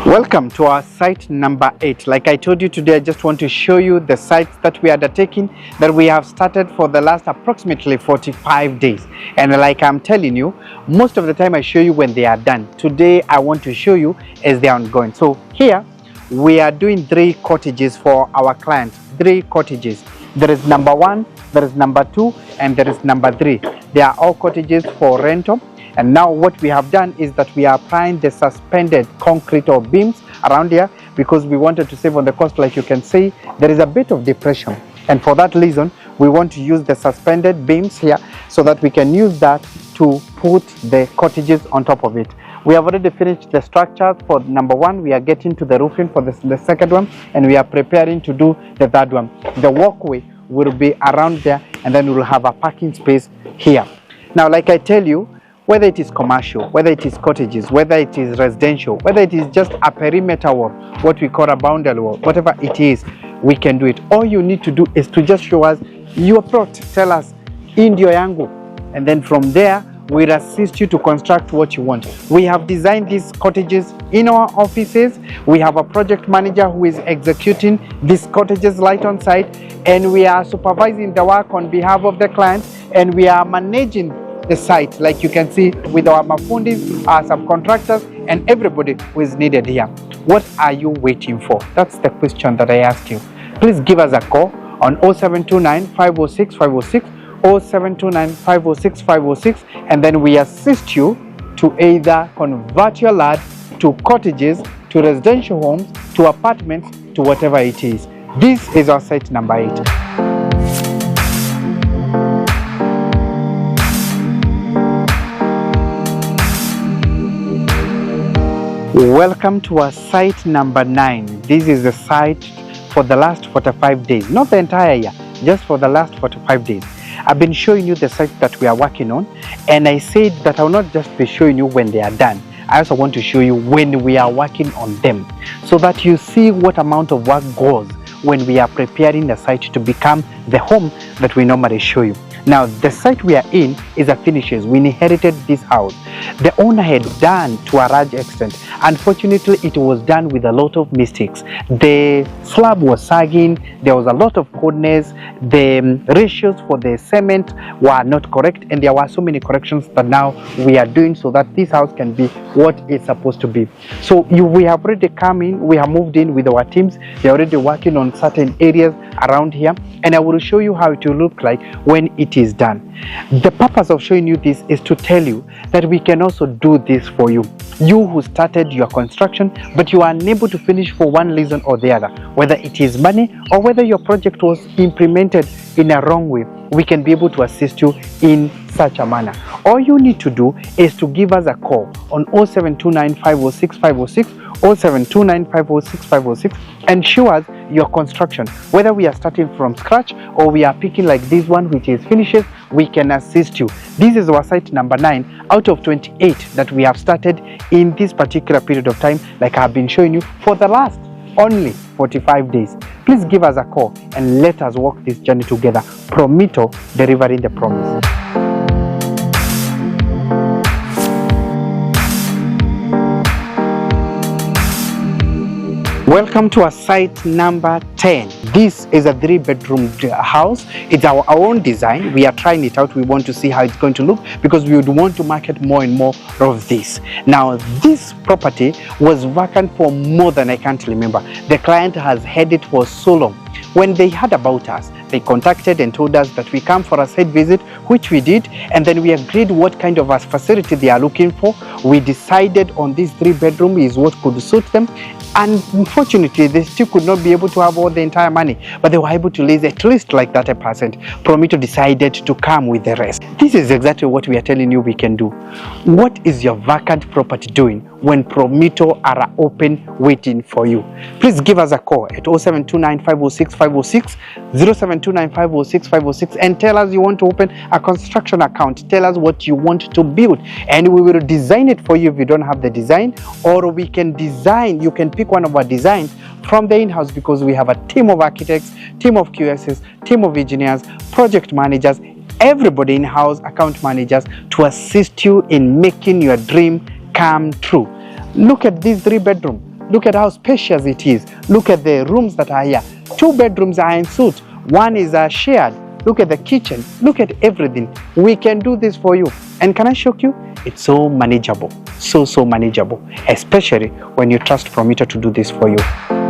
Welcome to our site number 8. Like I told you today, I just want to show you the sites that we are undertaking, that we have started for the last approximately 45 days. And like I'm telling you, most of the time I show you when they are done. Today I want to show you as they are ongoing. So here we are doing 3 cottages for our clients. 3 cottages. There is number 1, there is number 2, and there is number 3. They are all cottages for rental. And now what we have done is that we are applying the suspended concrete or beams around here because we wanted to save on the cost. Like you can see, there is a bit of depression, and for that reason we want to use the suspended beams here so that we can use that to put the cottages on top of it. We have already finished the structures for number 1. We are getting to the roofing for the second one, and we are preparing to do the third one. The walkway will be around there, and then we will have a parking space here. Now, like I tell you, whether it is commercial, whether it is cottages, whether it is residential, whether it is just a perimeter wall, what we call a boundary wall, whatever it is, we can do it. All you need to do is to just show us your plot. Tell us, ndio yangu, and then from there we'll assist you to construct what you want. We have designed these cottages in our offices. We have a project manager who is executing these cottages right on site, and we are supervising the work on behalf of the client, and we are managing the site, like you can see, with our mafundis, our subcontractors, and everybody who is needed here. What are you waiting for? That's the question that I ask you. Please give us a call on 0729 506 506, 0729 506 506, and then we assist you to either convert your land to cottages, to residential homes, to apartments, to whatever it is. This is our site number 8. Welcome to our site number 9. This is the site for the last 45 days, not the entire year, just for the last 45 days. I've been showing you the sites that we are working on, and I said that I will not just be showing you when they are done. I also want to show you when we are working on them, so that you see what amount of work goes when we are preparing the site to become the home that we normally show you. Now, the site we are in is a finishes. We inherited this house. The owner had done to a large extent. Unfortunately, it was done with a lot of mistakes. The slab was sagging, there was a lot of coldness, the ratios for the cement were not correct, and there were so many corrections that now we are doing so that this house can be what it's supposed to be. So we have already come in, we have moved in with our teams. They're already working on certain areas around here, and I will show you how it will look like when it is done. The purpose of showing you this is to tell you that we can also do this for you. You who started your construction, but you are unable to finish for one reason or the other, whether it is money or whether your project was implemented in a wrong way, we can be able to assist you in such a manner. All you need to do is to give us a call on 0729 506 506, 0729 506 506, and show us your construction. Whether we are starting from scratch or we are picking like this one, which is finishes, we can assist you. This is our site number 9 out of 28 that we have started in this particular period of time, like I've been showing you for the last only 45 days. Please give us a call and let us walk this journey together. Promito, delivering the promise. Welcome to our site number 10. This is a 3-bedroom house. It's our own design. We are trying it out. We want to see how it's going to look because we would want to market more and more of this. Now, this property was vacant for more than I can't remember. The client has had it for so long. When they heard about us, they contacted and told us that we come for a site visit, which we did, and then we agreed what kind of a facility they are looking for. We decided on this 3-bedroom is what could suit them, and unfortunately they still could not be able to have all the entire money, but they were able to raise at least like 30%. Promito decided to come with the rest. This is exactly what we are telling you we can do. What is your vacant property doing when Promito are open waiting for you? Please give us a call at 0729 506 506, 0729 506 506, and tell us you want to open a construction account. Tell us what you want to build and we will design it for you if you don't have the design, or we can design. You can pick one of our designs from the in-house because we have a team of architects, team of QSs, team of engineers, project managers, everybody in-house, account managers to assist you in making your dream come true. Look at this 3-bedroom. Look at how spacious it is. Look at the rooms that are here. 2 bedrooms are en suite. One is shared. Look at the kitchen. Look at everything. We can do this for you. And can I shock you? It's so manageable. So manageable. Especially when you trust Promito to do this for you.